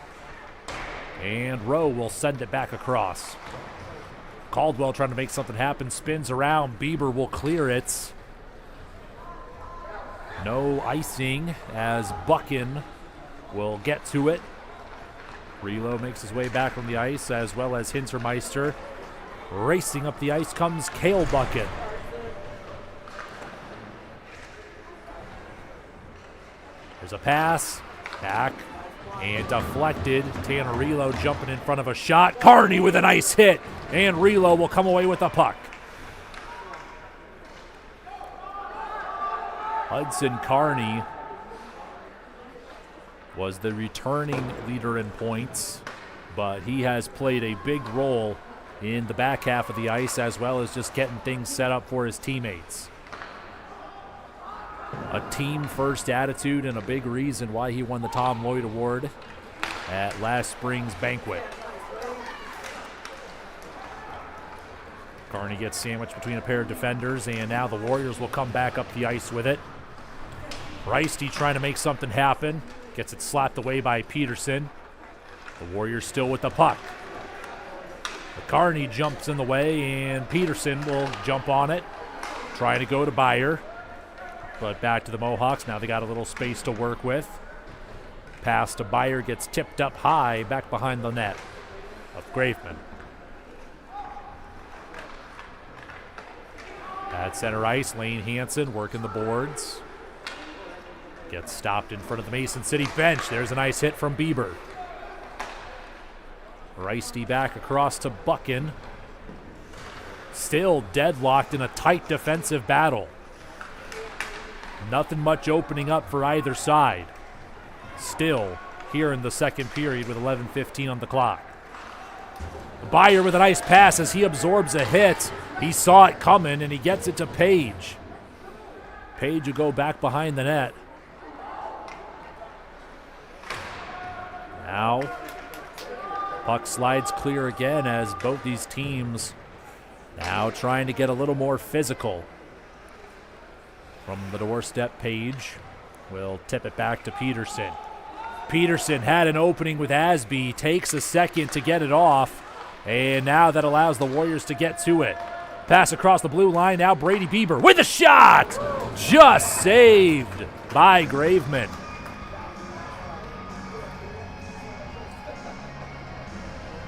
And Rowe will send it back across. Caldwell trying to make something happen, spins around. Bieber will clear it. No icing as Buchan will get to it. Relo makes his way back from the ice, as well as Hintermeister. Racing up the ice comes Cale Buchan. There's a pass, back, and deflected. Tanner Relo jumping in front of a shot. Carney with a nice hit, and Relo will come away with the puck. Hudson Carney was the returning leader in points, but he has played a big role in the back half of the ice, as well as just getting things set up for his teammates. A team-first attitude and a big reason why he won the Tom Lloyd Award at last spring's banquet. Carney gets sandwiched between a pair of defenders, and now the Warriors will come back up the ice with it. Reisty trying to make something happen. Gets it slapped away by Peterson. The Warriors still with the puck. Carney jumps in the way, and Peterson will jump on it, trying to go to Beyer. But back to the Mohawks. Now they got a little space to work with. Pass to Beyer gets tipped up high, back behind the net of Graveman. At center ice, Lane Hansen working the boards. Gets stopped in front of the Mason City bench. There's a nice hit from Bieber. Reisty back across to Buchan. Still deadlocked in a tight defensive battle. Nothing much opening up for either side. Still here in the second period with 11:15 on the clock. Beyer with a nice pass as he absorbs a hit. He saw it coming, and he gets it to Page. Page will go back behind the net. Now, puck slides clear again as both these teams now trying to get a little more physical. From the doorstep, Page will tip it back to Peterson. Peterson had an opening with Asby, takes a second to get it off, and now that allows the Warriors to get to it. Pass across the blue line, now Brady Bieber with a shot! Just saved by Graveman.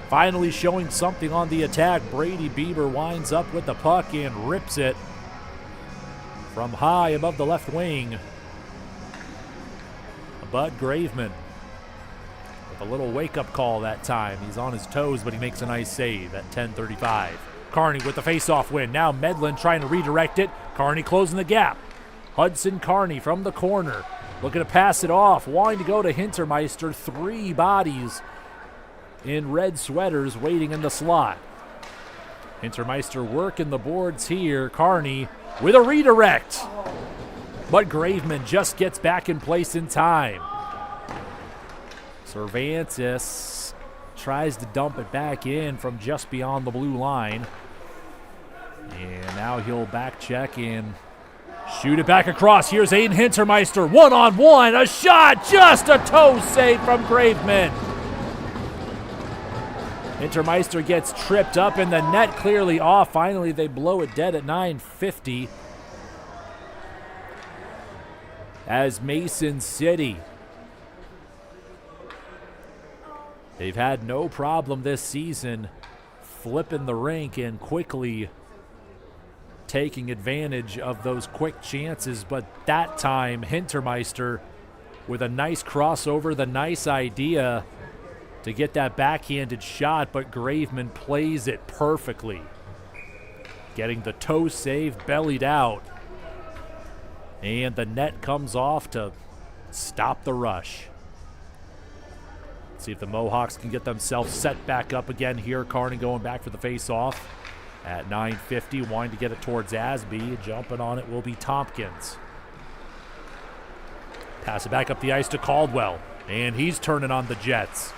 Finally showing something on the attack, Brady Bieber winds up with the puck and rips it from high above the left wing. Bud Graveman with a little wake-up call that time. He's on his toes, but he makes a nice save at 10:35. Carney with the face-off win. Now Medlin trying to redirect it. Carney closing the gap. Hudson Carney from the corner, looking to pass it off, wanting to go to Hintermeister. Three bodies in red sweaters waiting in the slot. Hintermeister working the boards here. Carney with a redirect. But Graveman just gets back in place in time. Cervantes tries to dump it back in from just beyond the blue line. And now he'll back check and shoot it back across. Here's Aiden Hintermeister, one-on-one, a shot, just a toe save from Graveman. Hintermeister gets tripped up and the net clearly off. Finally, they blow it dead at 9:50. As Mason City, they've had no problem this season flipping the rink and quickly taking advantage of those quick chances, but that time Hintermeister with a nice crossover, the nice idea to get that backhanded shot, but Graveman plays it perfectly. Getting the toe save, bellied out. And the net comes off to stop the rush. See if the Mohawks can get themselves set back up again here. Carney going back for the face-off at 9:50, wanting to get it towards Asby. Jumping on it will be Tompkins. Pass it back up the ice to Caldwell, and he's turning on the Jets.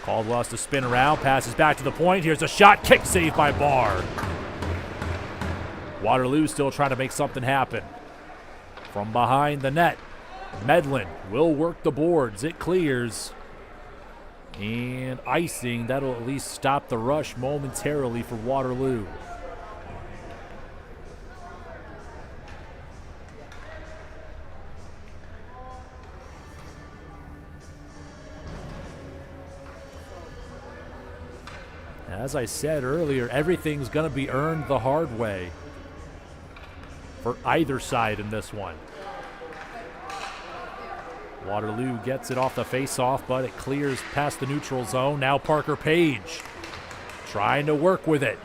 Caldwell has to spin around, passes back to the point. Here's a shot, kick save by Barr. Waterloo still trying to make something happen. From behind the net, Medlin will work the boards. It clears. And icing, that'll at least stop the rush momentarily for Waterloo. As I said earlier, everything's going to be earned the hard way for either side in this one. Waterloo gets it off the face-off, but it clears past the neutral zone. Now Parker Page trying to work with it.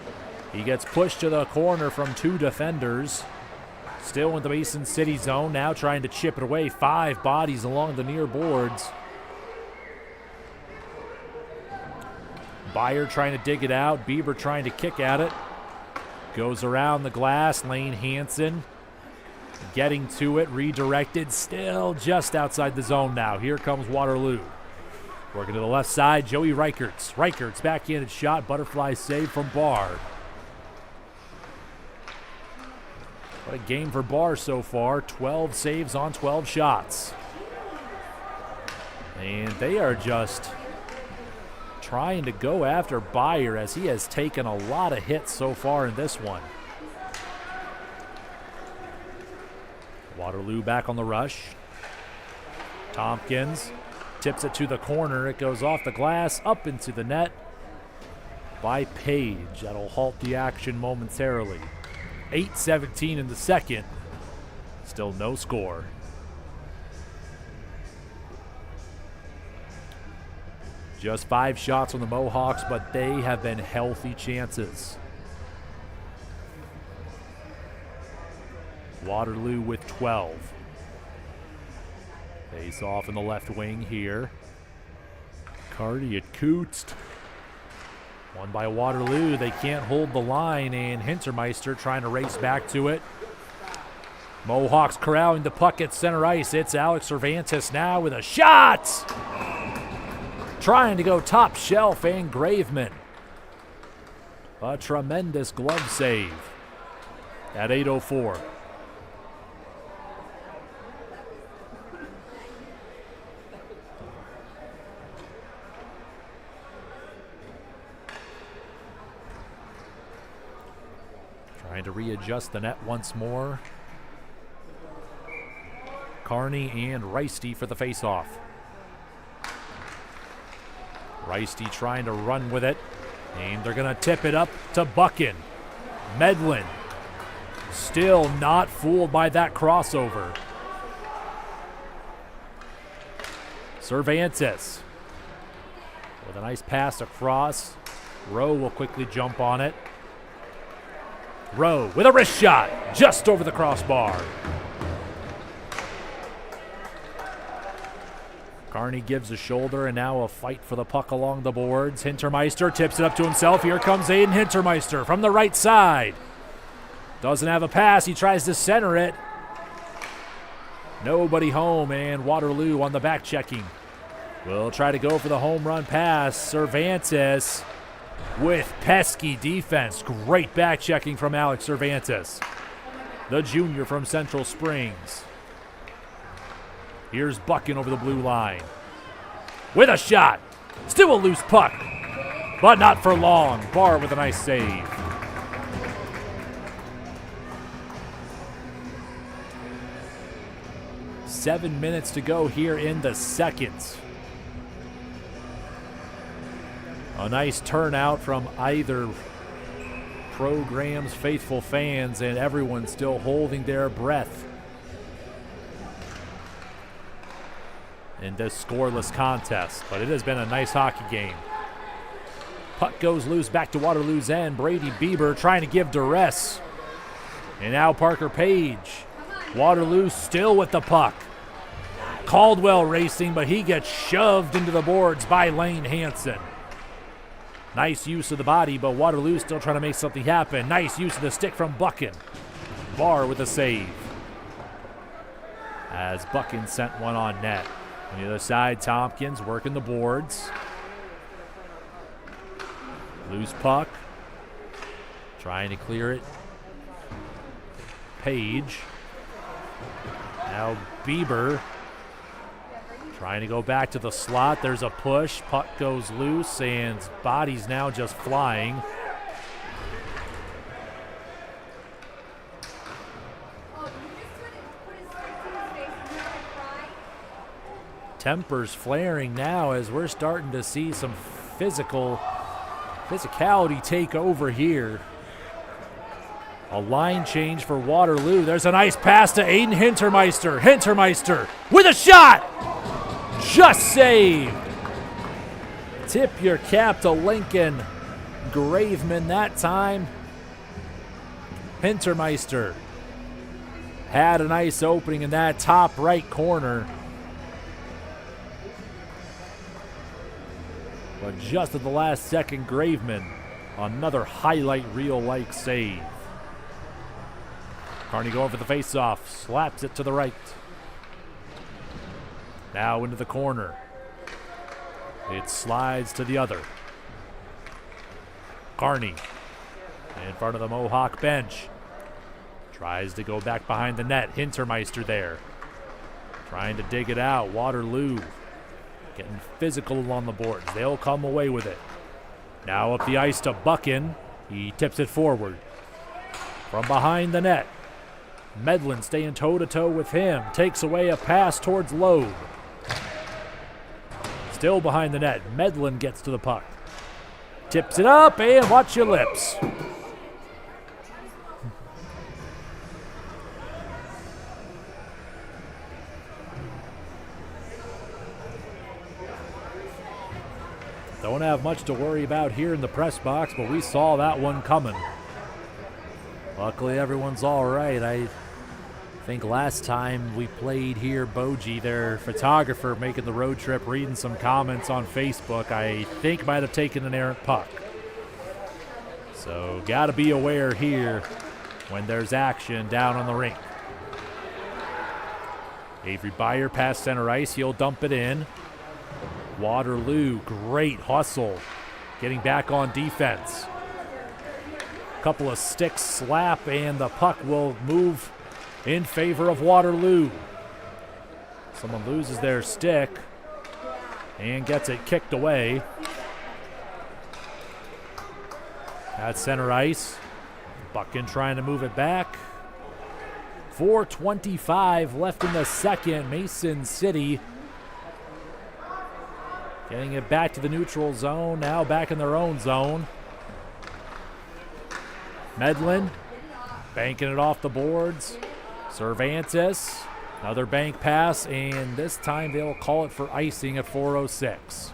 He gets pushed to the corner from two defenders. Still in the Mason City zone, now trying to chip it away. 5 bodies along the near boards. Byer trying to dig it out. Bieber trying to kick at it. Goes around the glass. Lane Hansen getting to it, redirected, still just outside the zone now. Here comes Waterloo. Working to the left side, Joey Reichertz. Reichertz backhanded shot, butterfly save from Barr. What a game for Barr so far. 12 saves on 12 shots. And they are just trying to go after Byer as he has taken a lot of hits so far in this one. Waterloo back on the rush. Tompkins tips it to the corner. It goes off the glass, up into the net by Page. That'll halt the action momentarily. 8:17 in the second. Still no score. Just 5 shots on the Mohawks, but they have been healthy chances. Waterloo with 12. Face off in the left wing here. Carty at Coots. Won by Waterloo. They can't hold the line, and Hintermeister trying to race back to it. Mohawks corralling the puck at center ice. It's Alex Cervantes now with a shot! Trying to go top shelf, and Graveman. A tremendous glove save at 8:04. Trying to readjust the net once more. Carney and Reisty for the faceoff. Reisty trying to run with it, and they're going to tip it up to Buchan. Medlin still not fooled by that crossover. Cervantes with a nice pass across. Rowe will quickly jump on it. Rowe with a wrist shot just over the crossbar. Carney gives a shoulder, and now a fight for the puck along the boards. Hintermeister tips it up to himself. Here comes Aiden Hintermeister from the right side. Doesn't have a pass. He tries to center it. Nobody home, and Waterloo on the back checking will try to go for the home run pass. Cervantes with pesky defense. Great back checking from Alex Cervantes, the junior from Central Springs. Here's Buckin over the blue line with a shot. Still a loose puck, but not for long. Barr with a nice save. Seven minutes to go here in the second. A nice turnout from either program's faithful fans, and everyone still holding their breath in this scoreless contest. But it has been a nice hockey game. Puck goes loose back to Waterloo's end. Brady Bieber trying to give duress. And now Parker Page. Waterloo still with the puck. Caldwell racing, but he gets shoved into the boards by Lane Hansen. Nice use of the body, but Waterloo still trying to make something happen. Nice use of the stick from Buckin. Barr with a save. As Buckin sent one on net. On the other side, Tompkins working the boards. Loose puck. Trying to clear it. Page. Now Bieber. Trying to go back to the slot. There's a push. Puck goes loose, and body's now just flying. Tempers flaring now as we're starting to see some physicality take over here. A line change for Waterloo. There's a nice pass to Aiden Hintermeister. Hintermeister with a shot! Just saved. Tip your cap to Lincoln Graveman that time. Hintermeister had a nice opening in that top right corner. But just at the last second, Graveman, another highlight reel-like save. Carney going for the face-off, slaps it to the right. Now into the corner. It slides to the other. Carney in front of the Mohawk bench. Tries to go back behind the net. Hintermeister there. Trying to dig it out. Waterloo getting physical along the boards. They'll come away with it. Now up the ice to Buckin. He tips it forward. From behind the net. Medlin staying toe-to-toe with him. Takes away a pass towards Loeb. Still behind the net. Medlin gets to the puck. Tips it up, and watch your lips. Don't have much to worry about here in the press box, but we saw that one coming. Luckily, everyone's all right. I think last time we played here, Boji, their photographer, making the road trip, reading some comments on Facebook, I think might have taken an errant puck. So got to be aware here when there's action down on the rink. Avery Byer past center ice. He'll dump it in. Waterloo, great hustle, getting back on defense. Couple of sticks slap, and the puck will move in favor of Waterloo. Someone loses their stick and gets it kicked away. At center ice, Buckin trying to move it back. 4:25 left in the second. Mason City getting it back to the neutral zone, now back in their own zone. Medlin banking it off the boards. Cervantes, another bank pass, and this time they'll call it for icing at 4:06.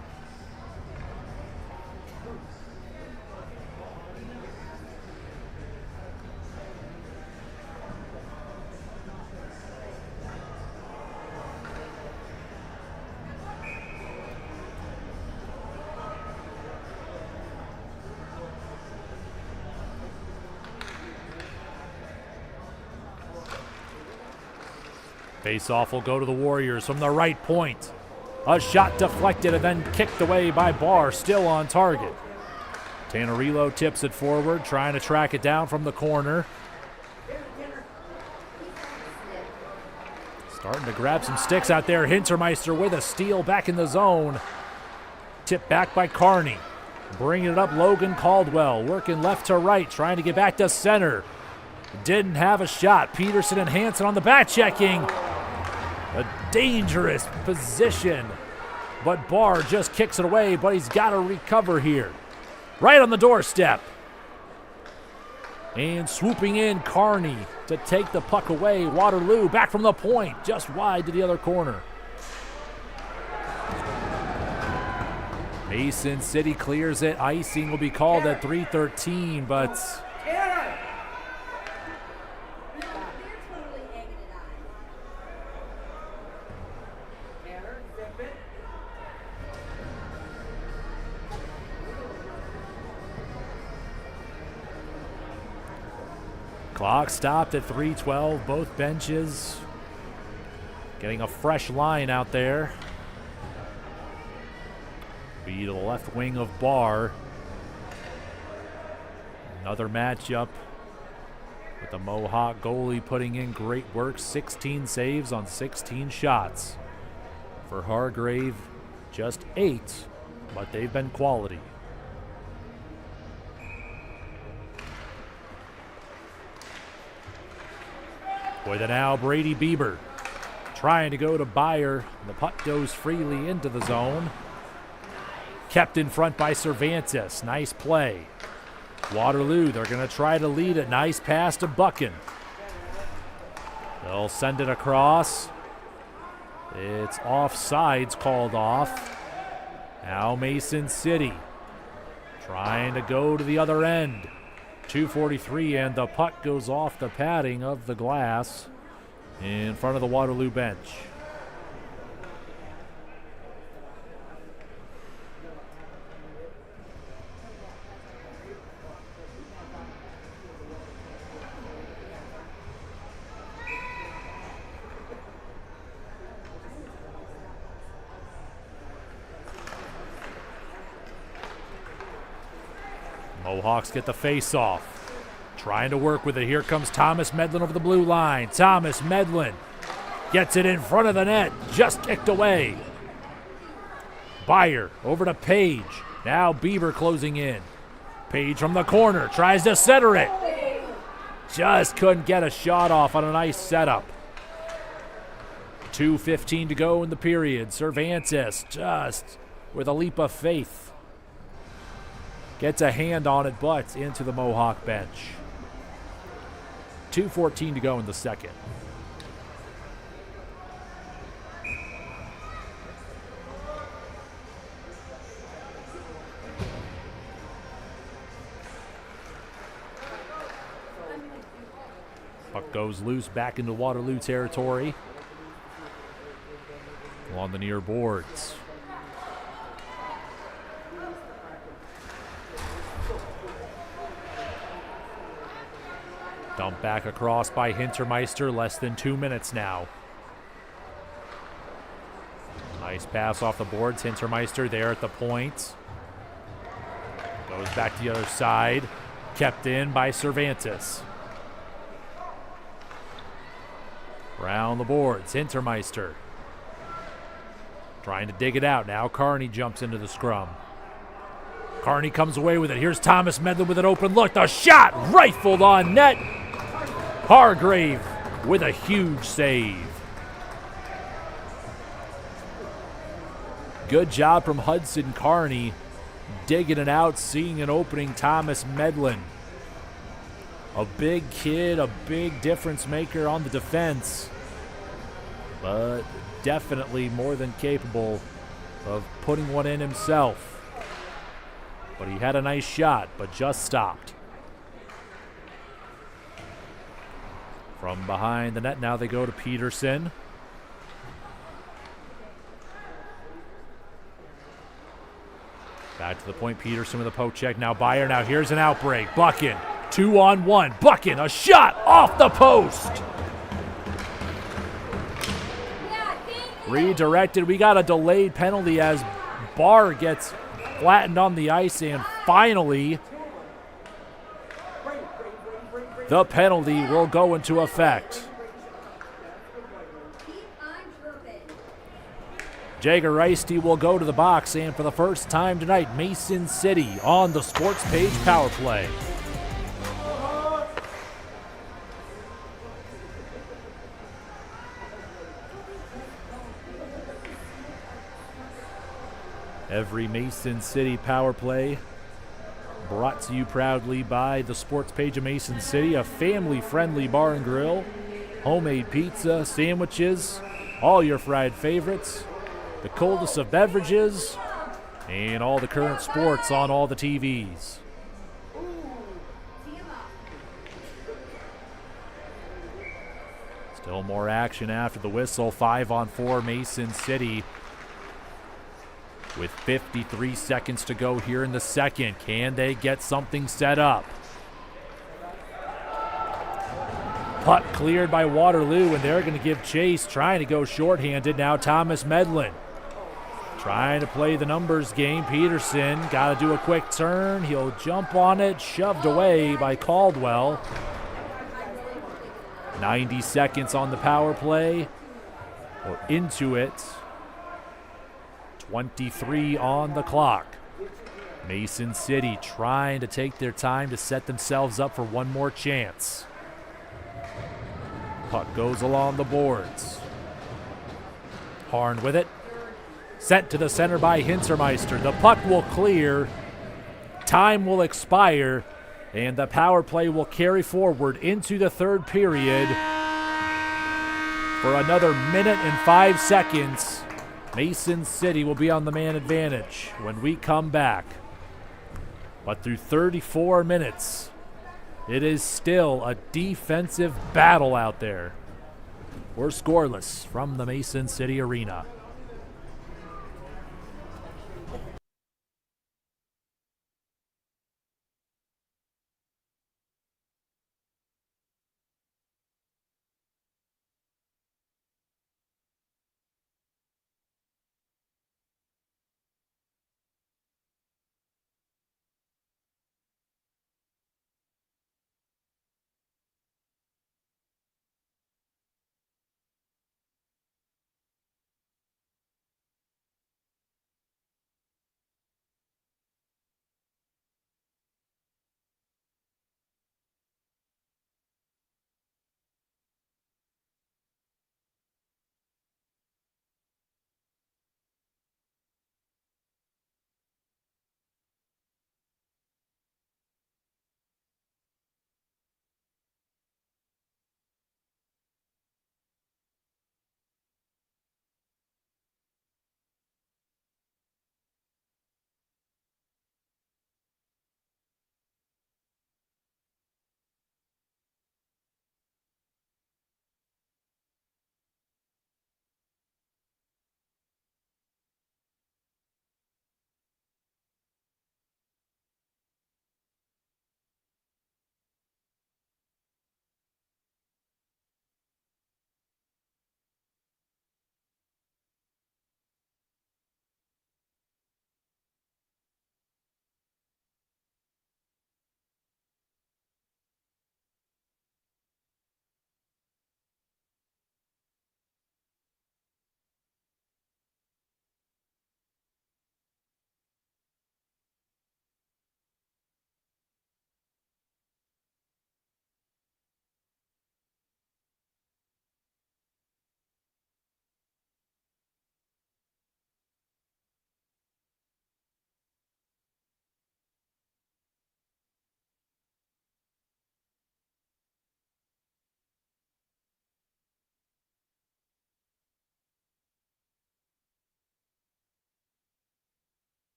Face-off will go to the Warriors from the right point. A shot deflected and then kicked away by Barr, still on target. Tannerillo tips it forward, trying to track it down from the corner. Starting to grab some sticks out there. Hintermeister with a steal back in the zone. Tipped back by Carney. Bringing it up, Logan Caldwell, working left to right, trying to get back to center. Didn't have a shot. Peterson and Hansen on the back checking. A dangerous position. But Barr just kicks it away, but he's got to recover here. Right on the doorstep. And swooping in, Carney to take the puck away. Waterloo back from the point, just wide to the other corner. Mason City clears it. Icing will be called at 3:13, but clock stopped at 3:12. Both benches getting a fresh line out there. Be to the left wing of Barr. Another matchup with the Mohawk goalie putting in great work. 16 saves on 16 shots. For Hargrave, just 8, but they've been quality. With it now, Brady Bieber trying to go to Byer. The puck goes freely into the zone. Kept in front by Cervantes. Nice play. Waterloo, they're going to try to lead it. Nice pass to Buchan. They'll send it across. It's offsides called off. Now Mason City trying to go to the other end. 2:43, and the puck goes off the padding of the glass in front of the Waterloo bench. Mohawks get the face-off. Trying to work with it. Here comes Thomas Medlin over the blue line. Thomas Medlin gets it in front of the net. Just kicked away. Byer over to Page. Now Bieber closing in. Page from the corner. Tries to center it. Just couldn't get a shot off on a nice setup. 2:15 to go in the period. Cervantes just with a leap of faith. Gets a hand on it, but into the Mohawk bench. 2:14 to go in the second. Puck goes loose back into Waterloo territory. Along the near boards. Dump back across by Hintermeister, less than 2 minutes now. Nice pass off the boards. Hintermeister there at the point. Goes back to the other side. Kept in by Cervantes. Round the boards. Hintermeister trying to dig it out. Now Carney jumps into the scrum. Carney comes away with it. Here's Thomas Medlin with an open look. The shot rifled on net. Hargrave with a huge save. Good job from Hudson Carney. Digging it out, seeing an opening. Thomas Medlin. A big kid, a big difference maker on the defense. But definitely more than capable of putting one in himself. But he had a nice shot, but just stopped. From behind the net, now they go to Peterson. Back to the point, Peterson with a poke check. Now Byer, now here's an outbreak. Buchan, 2-on-1. Buchan, a shot off the post. Redirected. We got a delayed penalty as Barr gets flattened on the ice, and finally the penalty will go into effect. Jager will go to the box, and for the first time tonight, Mason City on the Sports Page power play. Every Mason City power play brought to you proudly by the Sports Page of Mason City, a family-friendly bar and grill, homemade pizza, sandwiches, all your fried favorites, the coldest of beverages, and all the current sports on all the TVs. Still more action after the whistle. 5-on-4 Mason City with 53 seconds to go here in the second. Can they get something set up? Puck cleared by Waterloo, and they're going to give chase, trying to go shorthanded. Now Thomas Medlin trying to play the numbers game. Peterson got to do a quick turn. He'll jump on it, shoved away by Caldwell. 90 seconds on the power play. We're into it. 23 on the clock. Mason City trying to take their time to set themselves up for one more chance. Puck goes along the boards. Harn with it. Sent to the center by Hintermeister. The puck will clear. Time will expire. And the power play will carry forward into the third period. For another minute and 5 seconds, Mason City will be on the man advantage when we come back. But through 34 minutes, it is still a defensive battle out there. We're scoreless from the Mason City Arena.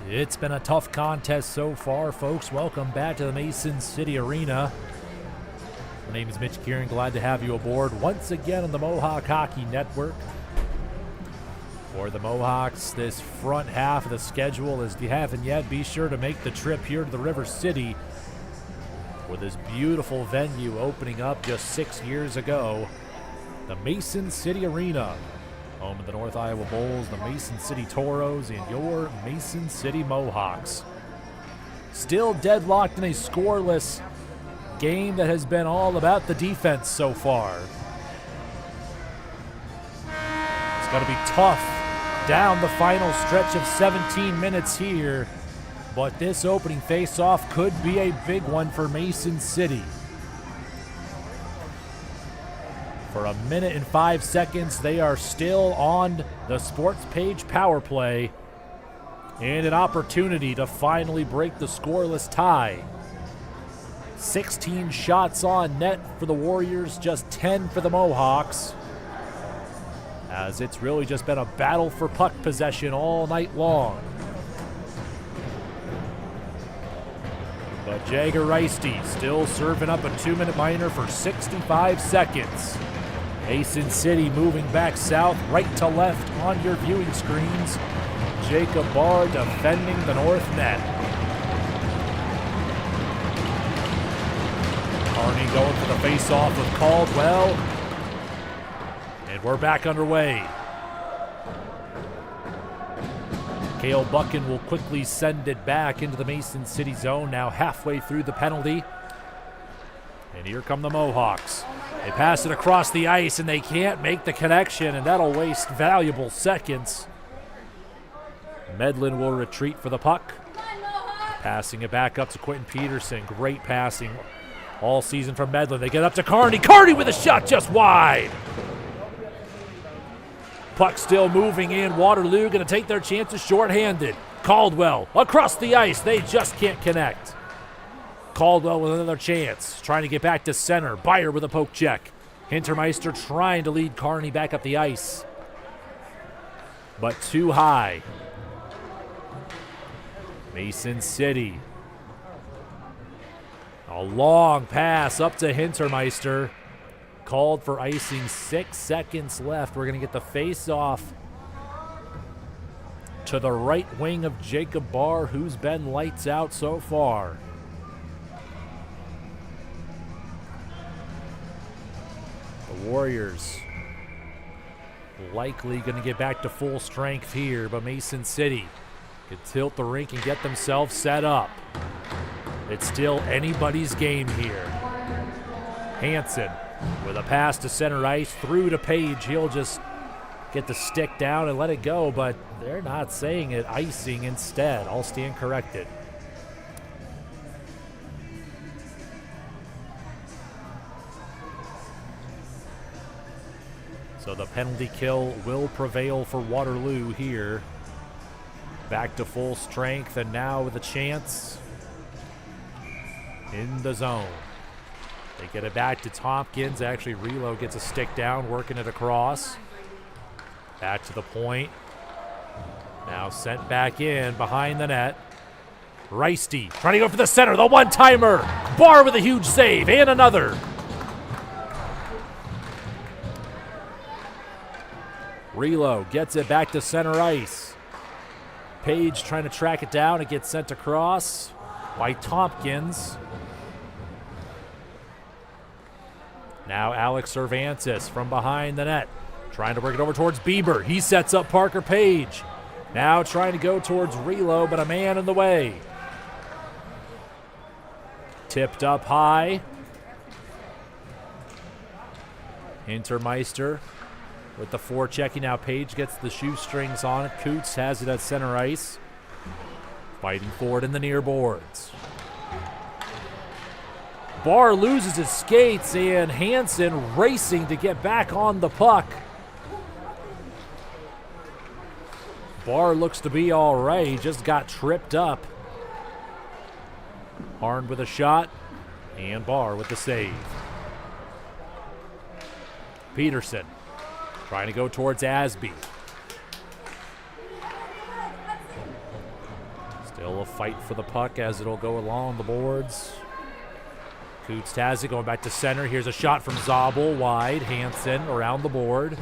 It's been a tough contest so far, folks. Welcome back to the Mason City Arena. My name is Mitch Kieran. Glad to have you aboard once again on the Mohawk Hockey Network. For the Mohawks, this front half of the schedule, as you haven't yet, be sure to make the trip here to the River City with this beautiful venue opening up just 6 years ago. The Mason City Arena, home of the North Iowa Bulls, the Mason City Toros, and your Mason City Mohawks. Still deadlocked in a scoreless game that has been all about the defense so far. It's going to be tough down the final stretch of 17 minutes here, but this opening face-off could be a big one for Mason City. For a minute and 5 seconds, they are still on the Sports Page power play, and an opportunity to finally break the scoreless tie. 16 shots on net for the Warriors, just 10 for the Mohawks, as it's really just been a battle for puck possession all night long. But Jagger Reisty still serving up a 2-minute minor for 65 seconds. Mason City moving back south, right to left on your viewing screens. Jacob Barr defending the north net. Carney going for the face-off with Caldwell. And we're back underway. Cale Buchan will quickly send it back into the Mason City zone, now halfway through the penalty. And here come the Mohawks. They pass it across the ice, and they can't make the connection, and that'll waste valuable seconds. Medlin will retreat for the puck. Passing it back up to Quentin Peterson. Great passing all season from Medlin. They get up to Carney. Carney with a shot just wide. Puck still moving in. Waterloo going to take their chances shorthanded. Caldwell across the ice. They just can't connect. Caldwell with another chance, trying to get back to center. Byer with a poke check. Hintermeister trying to lead Carney back up the ice, but too high. Mason City. A long pass up to Hintermeister. Called for icing, 6 seconds left. We're going to get the face-off to the right wing of Jacob Barr, who's been lights out so far. The Warriors likely going to get back to full strength here, but Mason City can tilt the rink and get themselves set up. It's still anybody's game here. Hansen with a pass to center ice, through to Page. He'll just get the stick down and let it go, but they're not saying it. Icing instead. I'll stand corrected. So the penalty kill will prevail for Waterloo here. Back to full strength, and now with a chance in the zone. They get it back to Tompkins. Actually, Relo gets a stick down, working it across. Back to the point. Now sent back in behind the net. Reisty trying to go for the center. The one-timer. Barr with a huge save, and another. Relo gets it back to center ice. Page trying to track it down. It gets sent across by Tompkins. Now Alex Cervantes from behind the net, trying to work it over towards Bieber. He sets up Parker Page. Now trying to go towards Relo, but a man in the way. Tipped up high. Hintermeister with the forechecking. Now Page gets the shoestrings on it. Coots has it at center ice. Fighting for it in the near boards. Barr loses his skates, and Hansen racing to get back on the puck. Barr looks to be all right. He just got tripped up. Harn with a shot, and Barr with the save. Peterson trying to go towards Asby. fight for the puck as it'll go along the boards. Coots has it, going back to center. Here's a shot from Zabel, wide. Hansen around the board.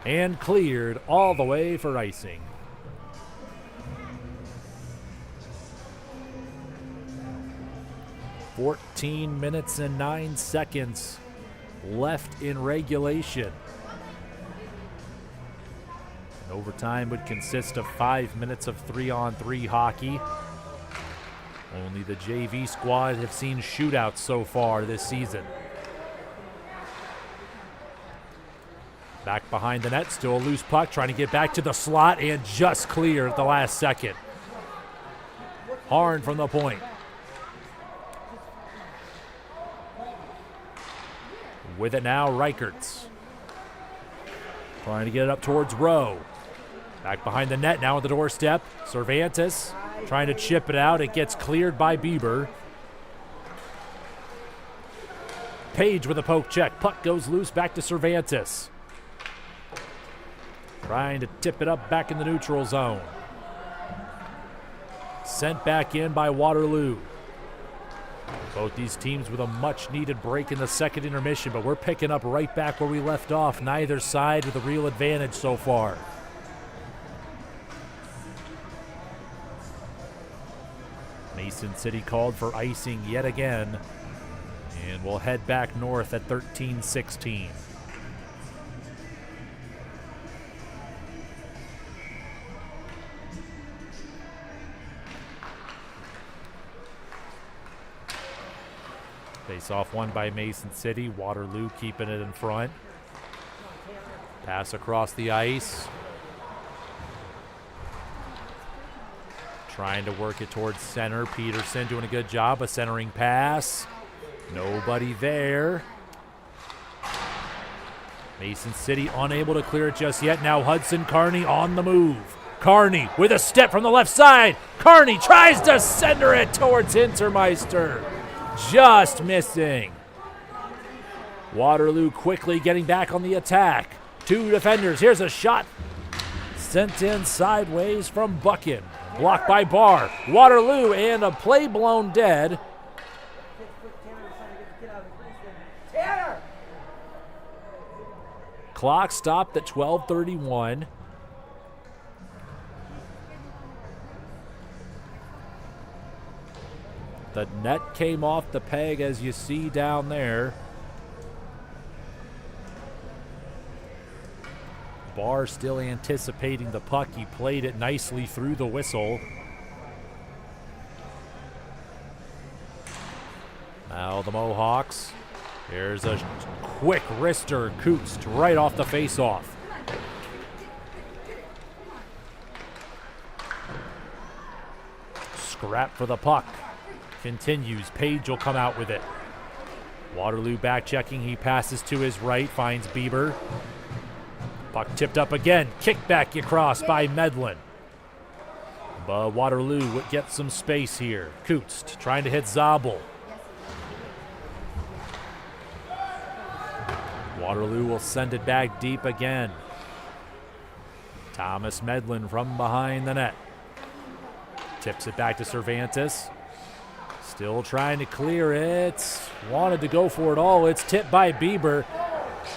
And cleared all the way for icing. "14 minutes and 9 seconds left in regulation. And overtime would consist of 5 minutes of 3-on-3 hockey. Only the JV squad have seen shootouts so far this season. Back behind the net, still a loose puck, trying to get back to the slot and just clear at the last second. Harn from the point. With it now, Reichertz. Trying to get it up towards Rowe. Back behind the net, now on the doorstep. Cervantes trying to chip it out. It gets cleared by Bieber. Page with a poke check. Puck goes loose back to Cervantes. Trying to tip it up back in the neutral zone. Sent back in by Waterloo. Both these teams with a much-needed break in the second intermission, but we're picking up right back where we left off. Neither side with a real advantage so far. Mason City called for icing yet again, and we'll head back north at 13-16. Face-off won by Mason City. Waterloo keeping it in front. Pass across the ice. Trying to work it towards center. Peterson doing a good job. A centering pass. Nobody there. Mason City unable to clear it just yet. Now Hudson Carney on the move. Carney with a step from the left side. Carney tries to center it towards Hintermeister. Just missing. Waterloo quickly getting back on the attack. Two defenders. Here's a shot. Sent in sideways from Buchan. Blocked by Barr. Waterloo and a play blown dead. Clock stopped at 12:31. The net came off the peg, as you see down there. Barr still anticipating the puck. He played it nicely through the whistle. Now the Mohawks. There's a quick wrister. Coots right off the face-off. Scrap for the puck. Continues. Page will come out with it. Waterloo back checking. He passes to his right. Finds Bieber. Puck tipped up again. Kick back across by Medlin. But Waterloo would get some space here. Coots trying to hit Zabel. Waterloo will send it back deep again. Thomas Medlin from behind the net. Tips it back to Cervantes. Still trying to clear it. Wanted to go for it all. It's tipped by Bieber.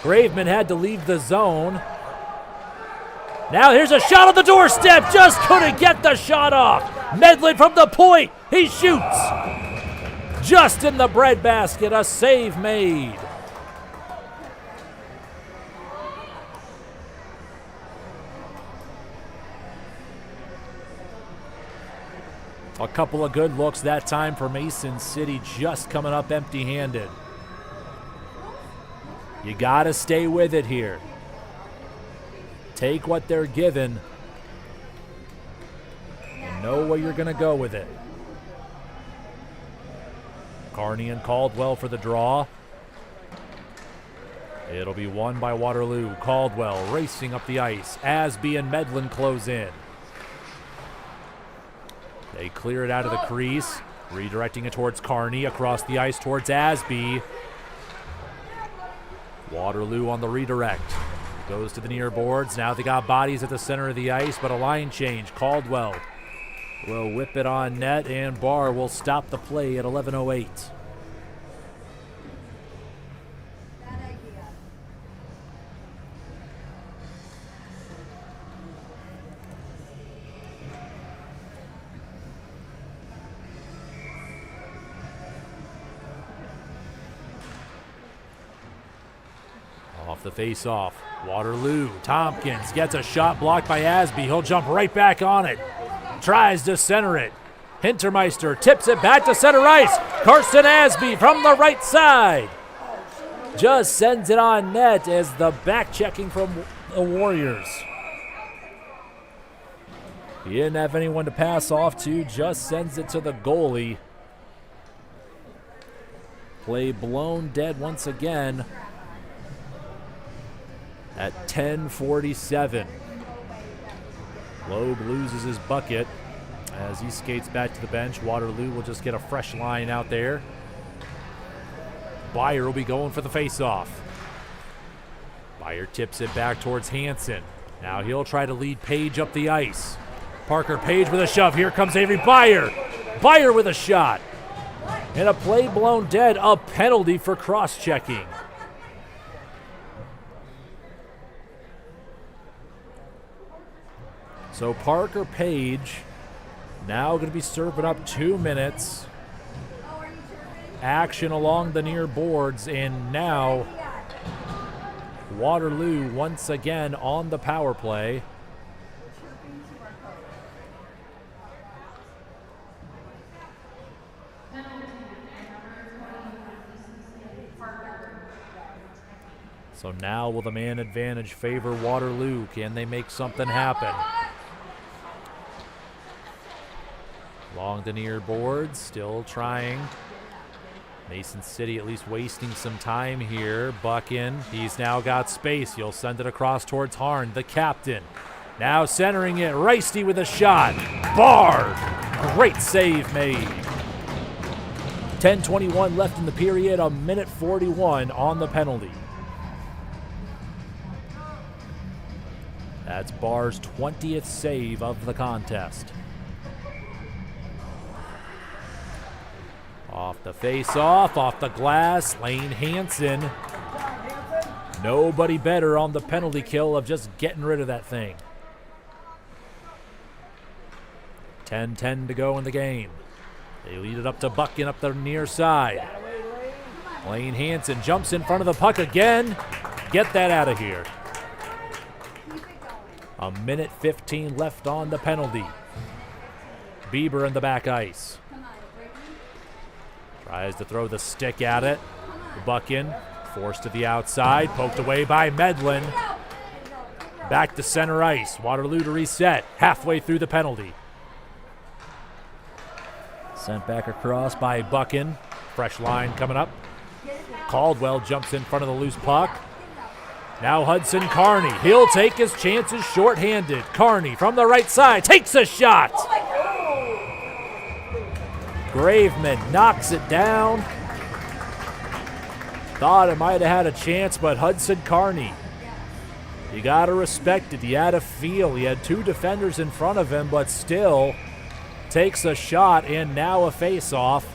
Graveman had to leave the zone. Now here's a shot on the doorstep. Just couldn't get the shot off. Medlin from the point. He shoots. Just in the breadbasket. A save made. A couple of good looks that time for Mason City, just coming up empty-handed. You got to stay with it here. Take what they're given and know where you're going to go with it. Carney and Caldwell for the draw. It'll be won by Waterloo. Caldwell racing up the ice. Asby and Medlin close in. They clear it out of the crease, redirecting it towards Carney, across the ice towards Asby. Waterloo on the redirect. Goes to the near boards. Now they got bodies at the center of the ice, but a line change. Caldwell will whip it on net, and Barr will stop the play at 11:08. Off the face-off, Waterloo. Tompkins gets a shot blocked by Asby. He'll jump right back on it. Tries to center it. Hintermeister tips it back to center ice. Carson Asby from the right side just sends it on net as the back checking from the Warriors. He didn't have anyone to pass off to, just sends it to the goalie. Play blown dead once again at 10:47. Loeb loses his bucket as he skates back to the bench. Waterloo will just get a fresh line out there. Byer will be going for the faceoff. Byer tips it back towards Hansen. Now he'll try to lead Page up the ice. Parker Page with a shove. Here comes Avery Byer. Byer with a shot. And a play blown dead, a penalty for cross-checking. So Parker Page now going to be serving up 2 minutes. Action along the near boards, and now Waterloo once again on the power play. So now will the man advantage favor Waterloo? Can they make something happen? Along the near boards, still trying. Mason City at least wasting some time here. Buck in. He's now got space. He'll send it across towards Harn, the captain. Now centering it. Reisty with a shot. Barred. Great save made. 10:21 left in the period. 1:41 on the penalty. That's Barr's 20th save of the contest. Off the face-off, off the glass, Lane Hansen. Nobody better on the penalty kill of just getting rid of that thing. 10:10 to go in the game. They lead it up to Buckin up the near side. Lane Hansen jumps in front of the puck again. Get that out of here. 1:15 left on the penalty. Bieber in the back ice. Tries to throw the stick at it. Buckin forced to the outside, poked away by Medlin. Back to center ice. Waterloo to reset, halfway through the penalty. Sent back across by Buckin. Fresh line coming up. Caldwell jumps in front of the loose puck. Now Hudson Carney. He'll take his chances shorthanded. Carney from the right side takes a shot. Graveman knocks it down. Thought it might have had a chance, but Hudson Carney, you got to respect it. He had a feel. He had two defenders in front of him, but still takes a shot, and now a face-off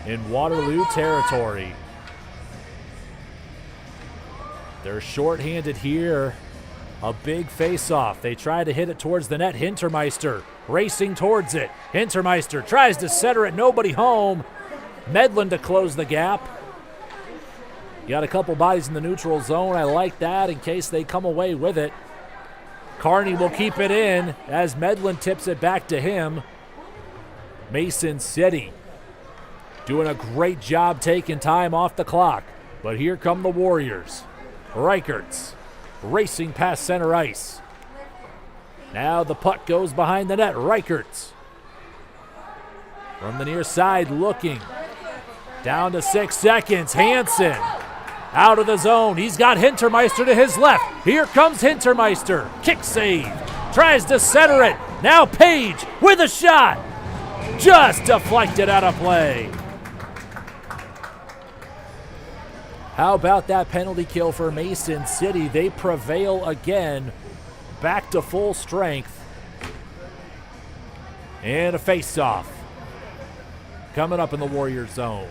in Waterloo territory. They're shorthanded here. A big face-off. They try to hit it towards the net. Hintermeister racing towards it. Hintermeister tries to center it. Nobody home. Medlin to close the gap. You got a couple bodies in the neutral zone. I like that in case they come away with it. Carney will keep it in as Medlin tips it back to him. Mason City doing a great job taking time off the clock. But here come the Warriors. Reichertz racing past center ice. Now the puck goes behind the net. Reichertz from the near side looking. Down to 6 seconds. Hansen out of the zone. He's got Hintermeister to his left. Here comes Hintermeister. Kick save. Tries to center it. Now Page with a shot. Just deflected out of play. How about that penalty kill for Mason City? They prevail again, back to full strength. And a face-off coming up in the Warriors zone.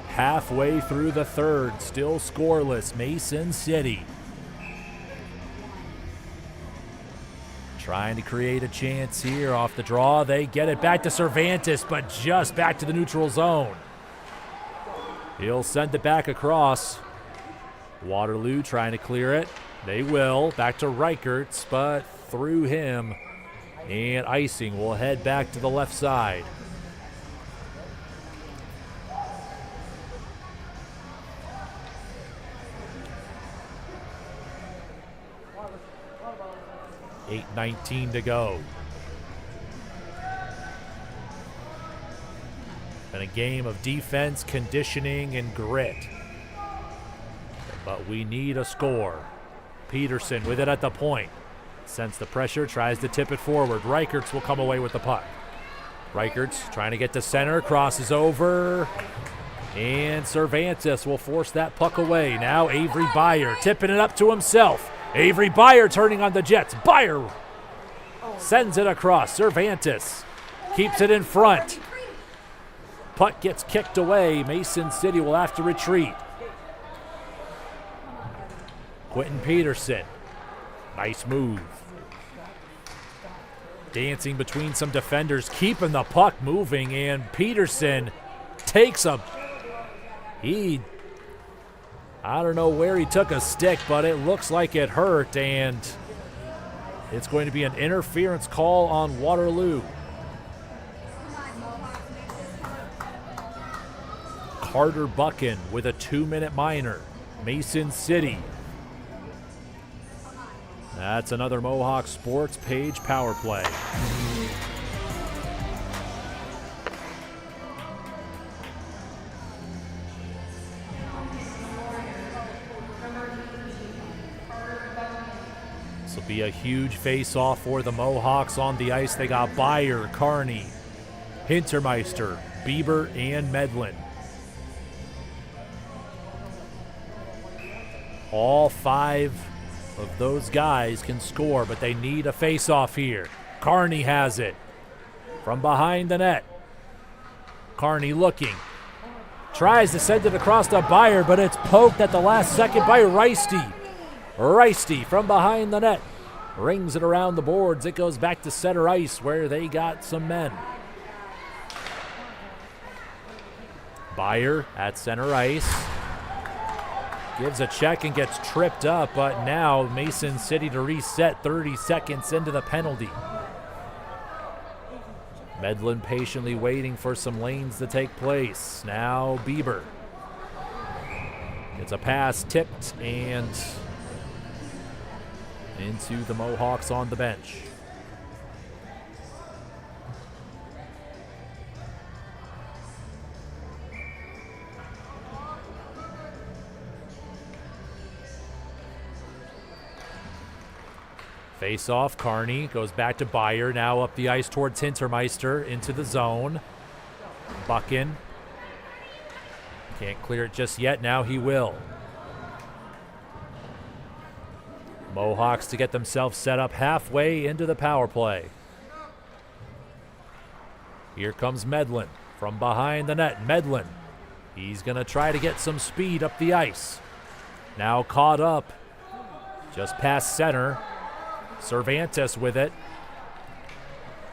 Halfway through the third, still scoreless, Mason City. Trying to create a chance here off the draw. They get it back to Cervantes, but just back to the neutral zone. He'll send it back across. Waterloo trying to clear it. They will. Back to Reichertz, but through him. And icing will head back to the left side. .8:19 to go. Been a game of defense, conditioning, and grit. But we need a score. Peterson with it at the point. Sense the pressure, tries to tip it forward. Reichertz will come away with the puck. Reichertz trying to get to center, crosses over. And Cervantes will force that puck away. Now Avery Byer tipping it up to himself. Avery Byer turning on the Jets. Byer sends it across. Cervantes keeps it in front. Puck gets kicked away. Mason City will have to retreat. Quentin Peterson. Nice move. Dancing between some defenders, keeping the puck moving, and Peterson takes a... I don't know where he took a stick, but it looks like it hurt, and it's going to be an interference call on Waterloo. Carter Buchan with a 2-minute minor. Mason City. That's another Mohawk Sports Page power play. This will be a huge face-off for the Mohawks on the ice. They got Byer, Carney, Hintermeister, Bieber, and Medlin. All 5 of those guys can score, but they need a face-off here. Carney has it from behind the net. Carney looking. Tries to send it across to Byer, but it's poked at the last second by Reisty. Reisty from behind the net. Rings it around the boards. It goes back to center ice where they got some men. Byer at center ice. Gives a check and gets tripped up, but now Mason City to reset 30 seconds into the penalty. Medlin patiently waiting for some lanes to take place. Now Bieber. Gets a pass tipped and into the Mohawks on the bench. Face off, Carney goes back to Byer, now up the ice towards Hintermeister, into the zone. Buchan. Can't clear it just yet, now he will. Mohawks to get themselves set up halfway into the power play. Here comes Medlin from behind the net. Medlin, he's gonna try to get some speed up the ice. Now caught up, just past center. Cervantes with it.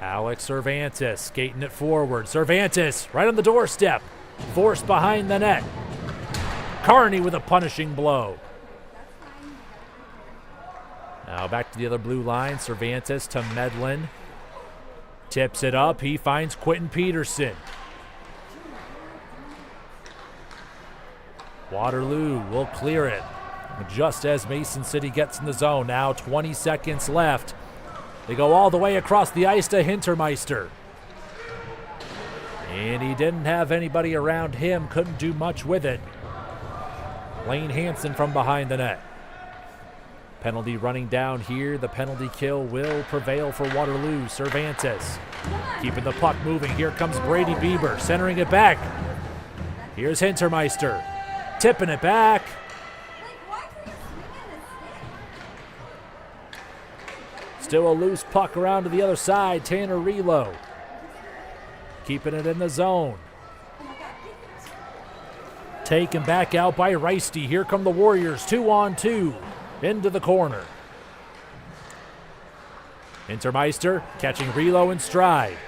Alex Cervantes skating it forward. Cervantes right on the doorstep. Forced behind the net. Carney with a punishing blow. Now back to the other blue line. Cervantes to Medlin. Tips it up. He finds Quentin Peterson. Waterloo will clear it. Just as Mason City gets in the zone. Now 20 seconds left. They go all the way across the ice to Hintermeister. And he didn't have anybody around him. Couldn't do much with it. Lane Hansen from behind the net. Penalty running down here. The penalty kill will prevail for Waterloo. Cervantes keeping the puck moving. Here comes Brady Bieber centering it back. Here's Hintermeister tipping it back. Still a loose puck around to the other side. Tanner Relo keeping it in the zone. Taken back out by Reisty. Here come the Warriors, 2-on-2 into the corner. Hintermeister catching Relo in stride.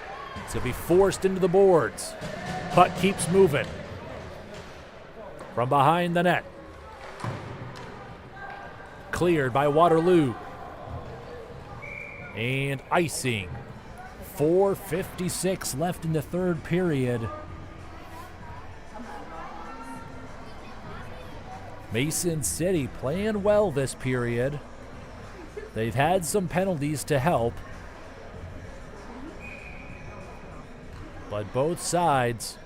It's going to be forced into the boards. Puck keeps moving. From behind the net. Cleared by Waterloo. And icing. 4:56 left in the third period. Mason City playing well this period. They've had some penalties to help. But both sides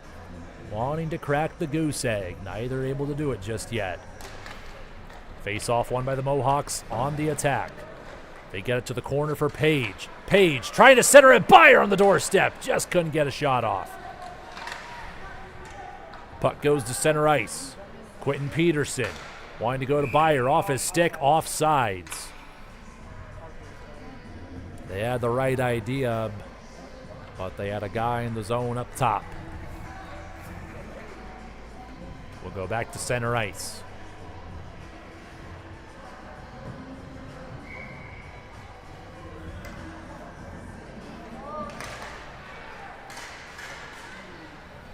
wanting to crack the goose egg. Neither able to do it just yet. Face-off won by the Mohawks on the attack. They get it to the corner for Page. Page trying to center it. Byer on the doorstep. Just couldn't get a shot off. Puck goes to center ice. Quentin Peterson wanting to go to Byer. Off his stick. Offsides. They had the right idea, but they had a guy in the zone up top. We'll go back to center ice.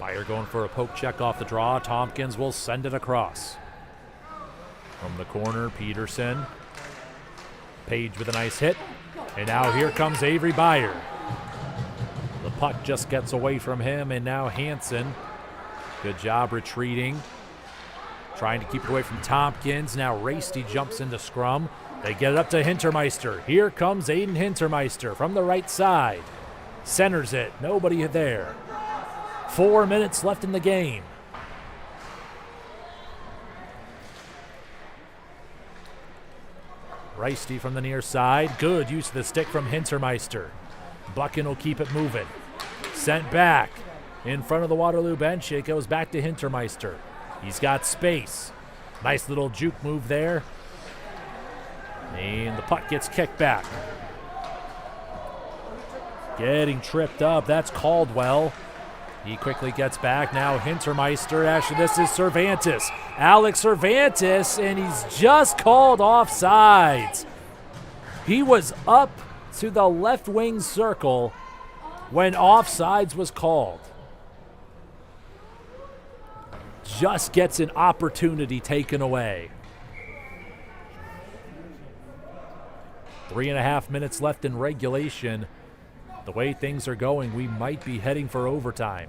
Byer going for a poke check off the draw. Tompkins will send it across. From the corner, Peterson. Page with a nice hit. And now here comes Avery Byer. The puck just gets away from him, and now Hansen. Good job retreating. Trying to keep it away from Tompkins. Now Rasty jumps into scrum. They get it up to Hintermeister. Here comes Aiden Hintermeister from the right side. Centers it. Nobody there. 4 minutes left in the game. Reisty from the near side. Good use of the stick from Hintermeister. Buchan will keep it moving. Sent back. In front of the Waterloo bench, it goes back to Hintermeister. He's got space. Nice little juke move there. And the puck gets kicked back. Getting tripped up. That's Caldwell. He quickly gets back. Now Hintermeister. Actually, this is Cervantes. Alex Cervantes, and he's just called offsides. He was up to the left wing circle when offsides was called. Just gets an opportunity taken away. 3.5 minutes left in regulation. The way things are going, we might be heading for overtime.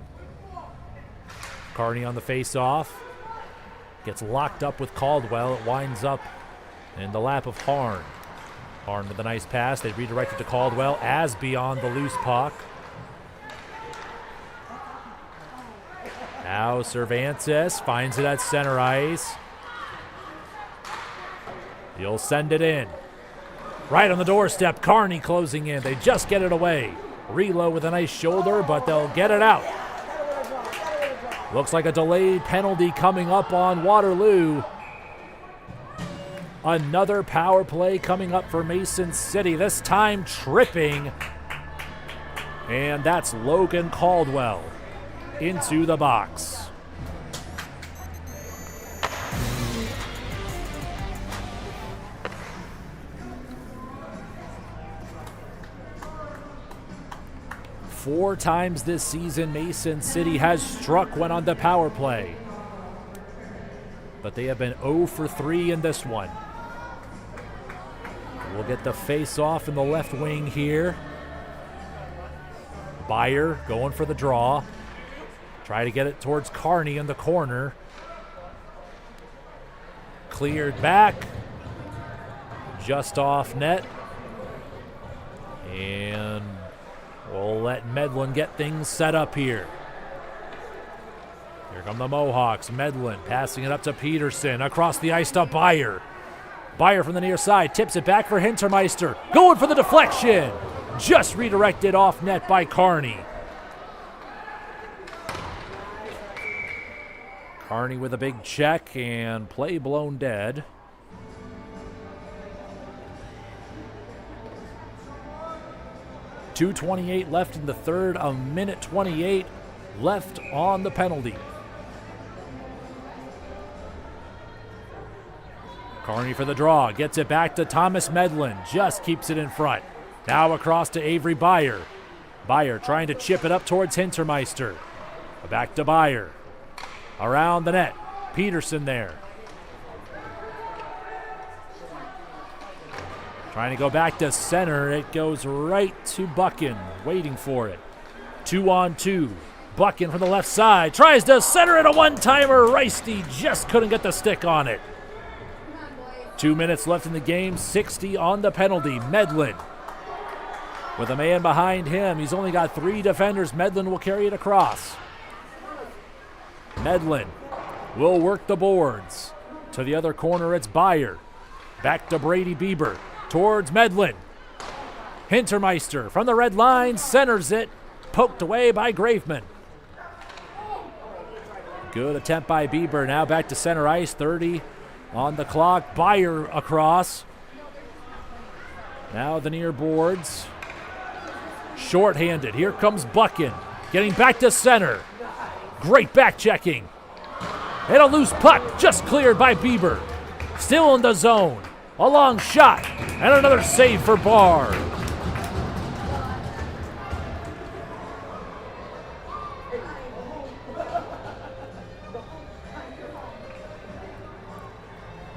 Carney on the face-off. Gets locked up with Caldwell. It winds up in the lap of Harn. Harn with a nice pass. They redirect it to Caldwell. Asby on the loose puck. Now Cervantes finds it at center ice. He'll send it in. Right on the doorstep. Carney closing in. They just get it away. Relo with a nice shoulder, but they'll get it out. Looks like a delayed penalty coming up on Waterloo. Another power play coming up for Mason City, this time tripping. And that's Logan Caldwell into the box. Four times this season, Mason City has struck when on the power play. But they have been 0 for 3 in this one. We'll get the face-off in the left wing here. Byer going for the draw. Try to get it towards Carney in the corner. Cleared back. Just off net. And we'll let Medlin get things set up here. Here come the Mohawks. Medlin passing it up to Peterson. Across the ice to Byer. Byer from the near side tips it back for Hintermeister. Going for the deflection. Just redirected off net by Carney. Carney with a big check and play blown dead. 2:28 left in the third, a minute 28 left on the penalty. Carney for the draw, gets it back to Thomas Medlin, just keeps it in front. Now across to Avery Beyer. Beyer trying to chip it up towards Hintermeister. Back to Beyer. Around the net, Peterson there. Trying to go back to center, it goes right to Buchan, waiting for it. 2-on-2, Buchan from the left side, tries to center it, a one-timer, Reisty just couldn't get the stick on it. 2 minutes left in the game, 60 on the penalty. Medlin with a man behind him. He's only got 3 defenders. Medlin will carry it across. Medlin will work the boards. To the other corner, it's Beyer. Back to Brady Bieber. Towards Medlin. Hintermeister from the red line centers it. Poked away by Graveman. Good attempt by Bieber. Now back to center ice. 30 on the clock. Beyer across. Now the near boards. Short-handed. Here comes Buchan. Getting back to center. Great back checking. And a loose puck just cleared by Bieber. Still in the zone. A long shot. And another save for Barr.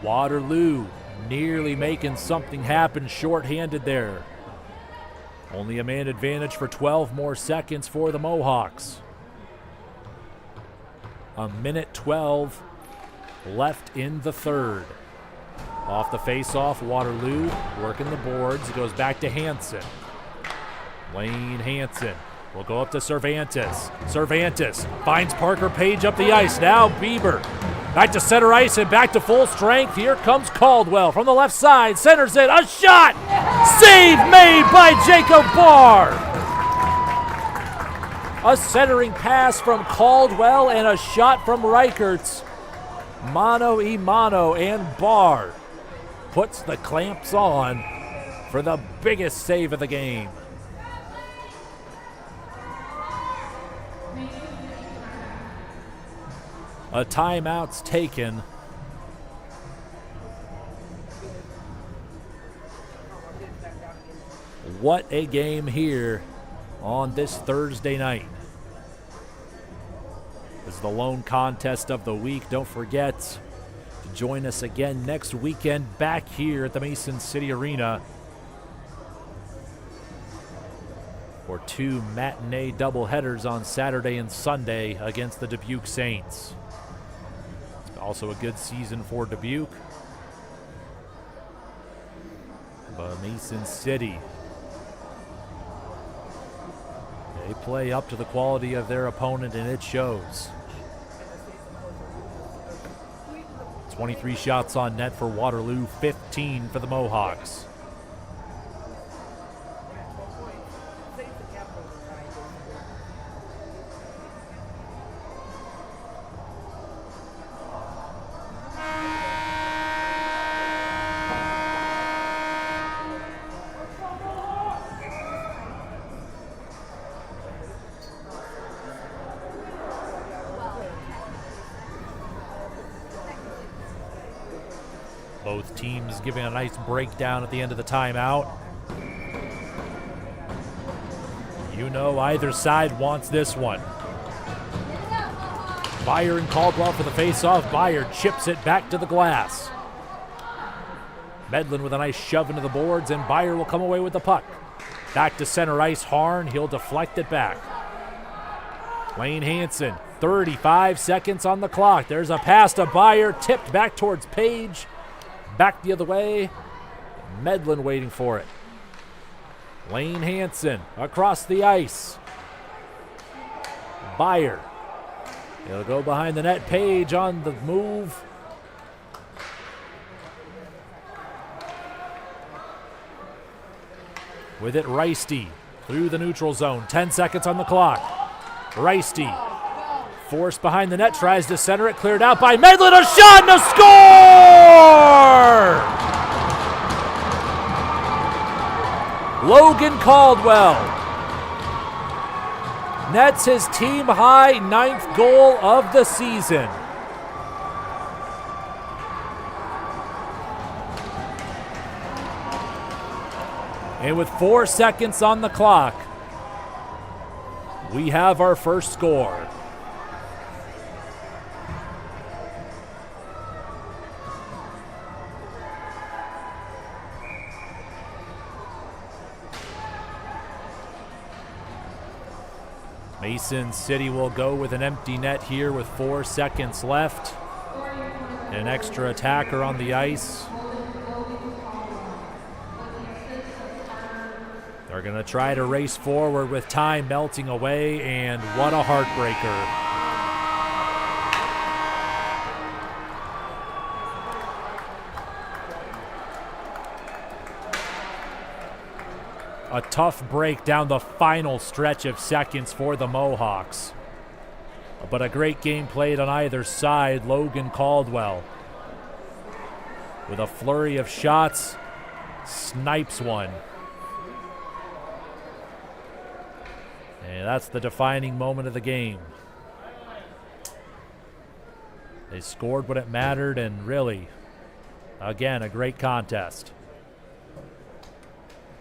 Waterloo nearly making something happen short-handed there. Only a man advantage for 12 more seconds for the Mohawks. A minute 12 left in the third. Off the face-off, Waterloo working the boards. It goes back to Hansen. Lane Hansen will go up to Cervantes. Cervantes finds Parker Page up the ice. Now Bieber. Back to center ice and back to full strength. Here comes Caldwell from the left side. Centers it. A shot! Save made by Jacob Barr. A centering pass from Caldwell and a shot from Reichertz. Mano y mano, and Barr puts the clamps on for the biggest save of the game. A timeout's taken. What a game here on this Thursday night. This is the lone contest of the week. Don't forget to join us again next weekend back here at the Mason City Arena for 2 matinee doubleheaders on Saturday and Sunday against the Dubuque Saints. Also a good season for Dubuque. But Mason City, they play up to the quality of their opponent, and it shows. 23 shots on net for Waterloo, 15 for the Mohawks. Both teams giving a nice breakdown at the end of the timeout. You know either side wants this one. Beyer and Caldwell for the face-off. Beyer chips it back to the glass. Medlin with a nice shove into the boards, and Beyer will come away with the puck. Back to center ice, Harn. He'll deflect it back. Lane Hansen, 35 seconds on the clock. There's a pass to Beyer, tipped back towards Page. Back the other way. Medlin waiting for it. Lane Hansen across the ice. Beyer. He'll go behind the net. Page on the move. With it, Reisty through the neutral zone. 10 seconds on the clock. Reisty forced behind the net, tries to center it, cleared out by Medlin, a shot and a score! Logan Caldwell nets his team-high 9th goal of the season. And with 4 seconds on the clock, we have our first score. Mason City will go with an empty net here with 4 seconds left. An extra attacker on the ice. They're going to try to race forward with time melting away, and what a heartbreaker. A tough break down the final stretch of seconds for the Mohawks. But a great game played on either side. Logan Caldwell, with a flurry of shots, snipes one. And that's the defining moment of the game. They scored when it mattered, and really, again, a great contest.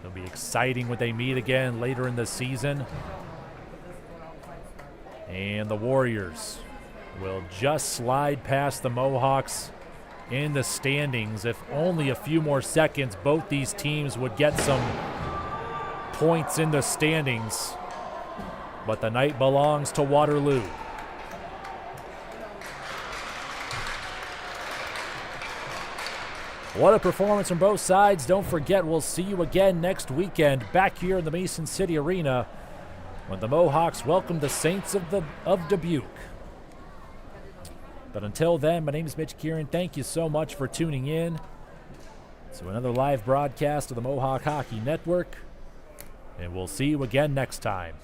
It'll be exciting when they meet again later in the season. And the Warriors will just slide past the Mohawks in the standings. If only a few more seconds, both these teams would get some points in the standings. But the night belongs to Waterloo. What a performance from both sides. Don't forget, we'll see you again next weekend back here in the Mason City Arena when the Mohawks welcome the Saints of Dubuque. But until then, my name is Mitch Kieran. Thank you so much for tuning in to another live broadcast of the Mohawk Hockey Network, and we'll see you again next time.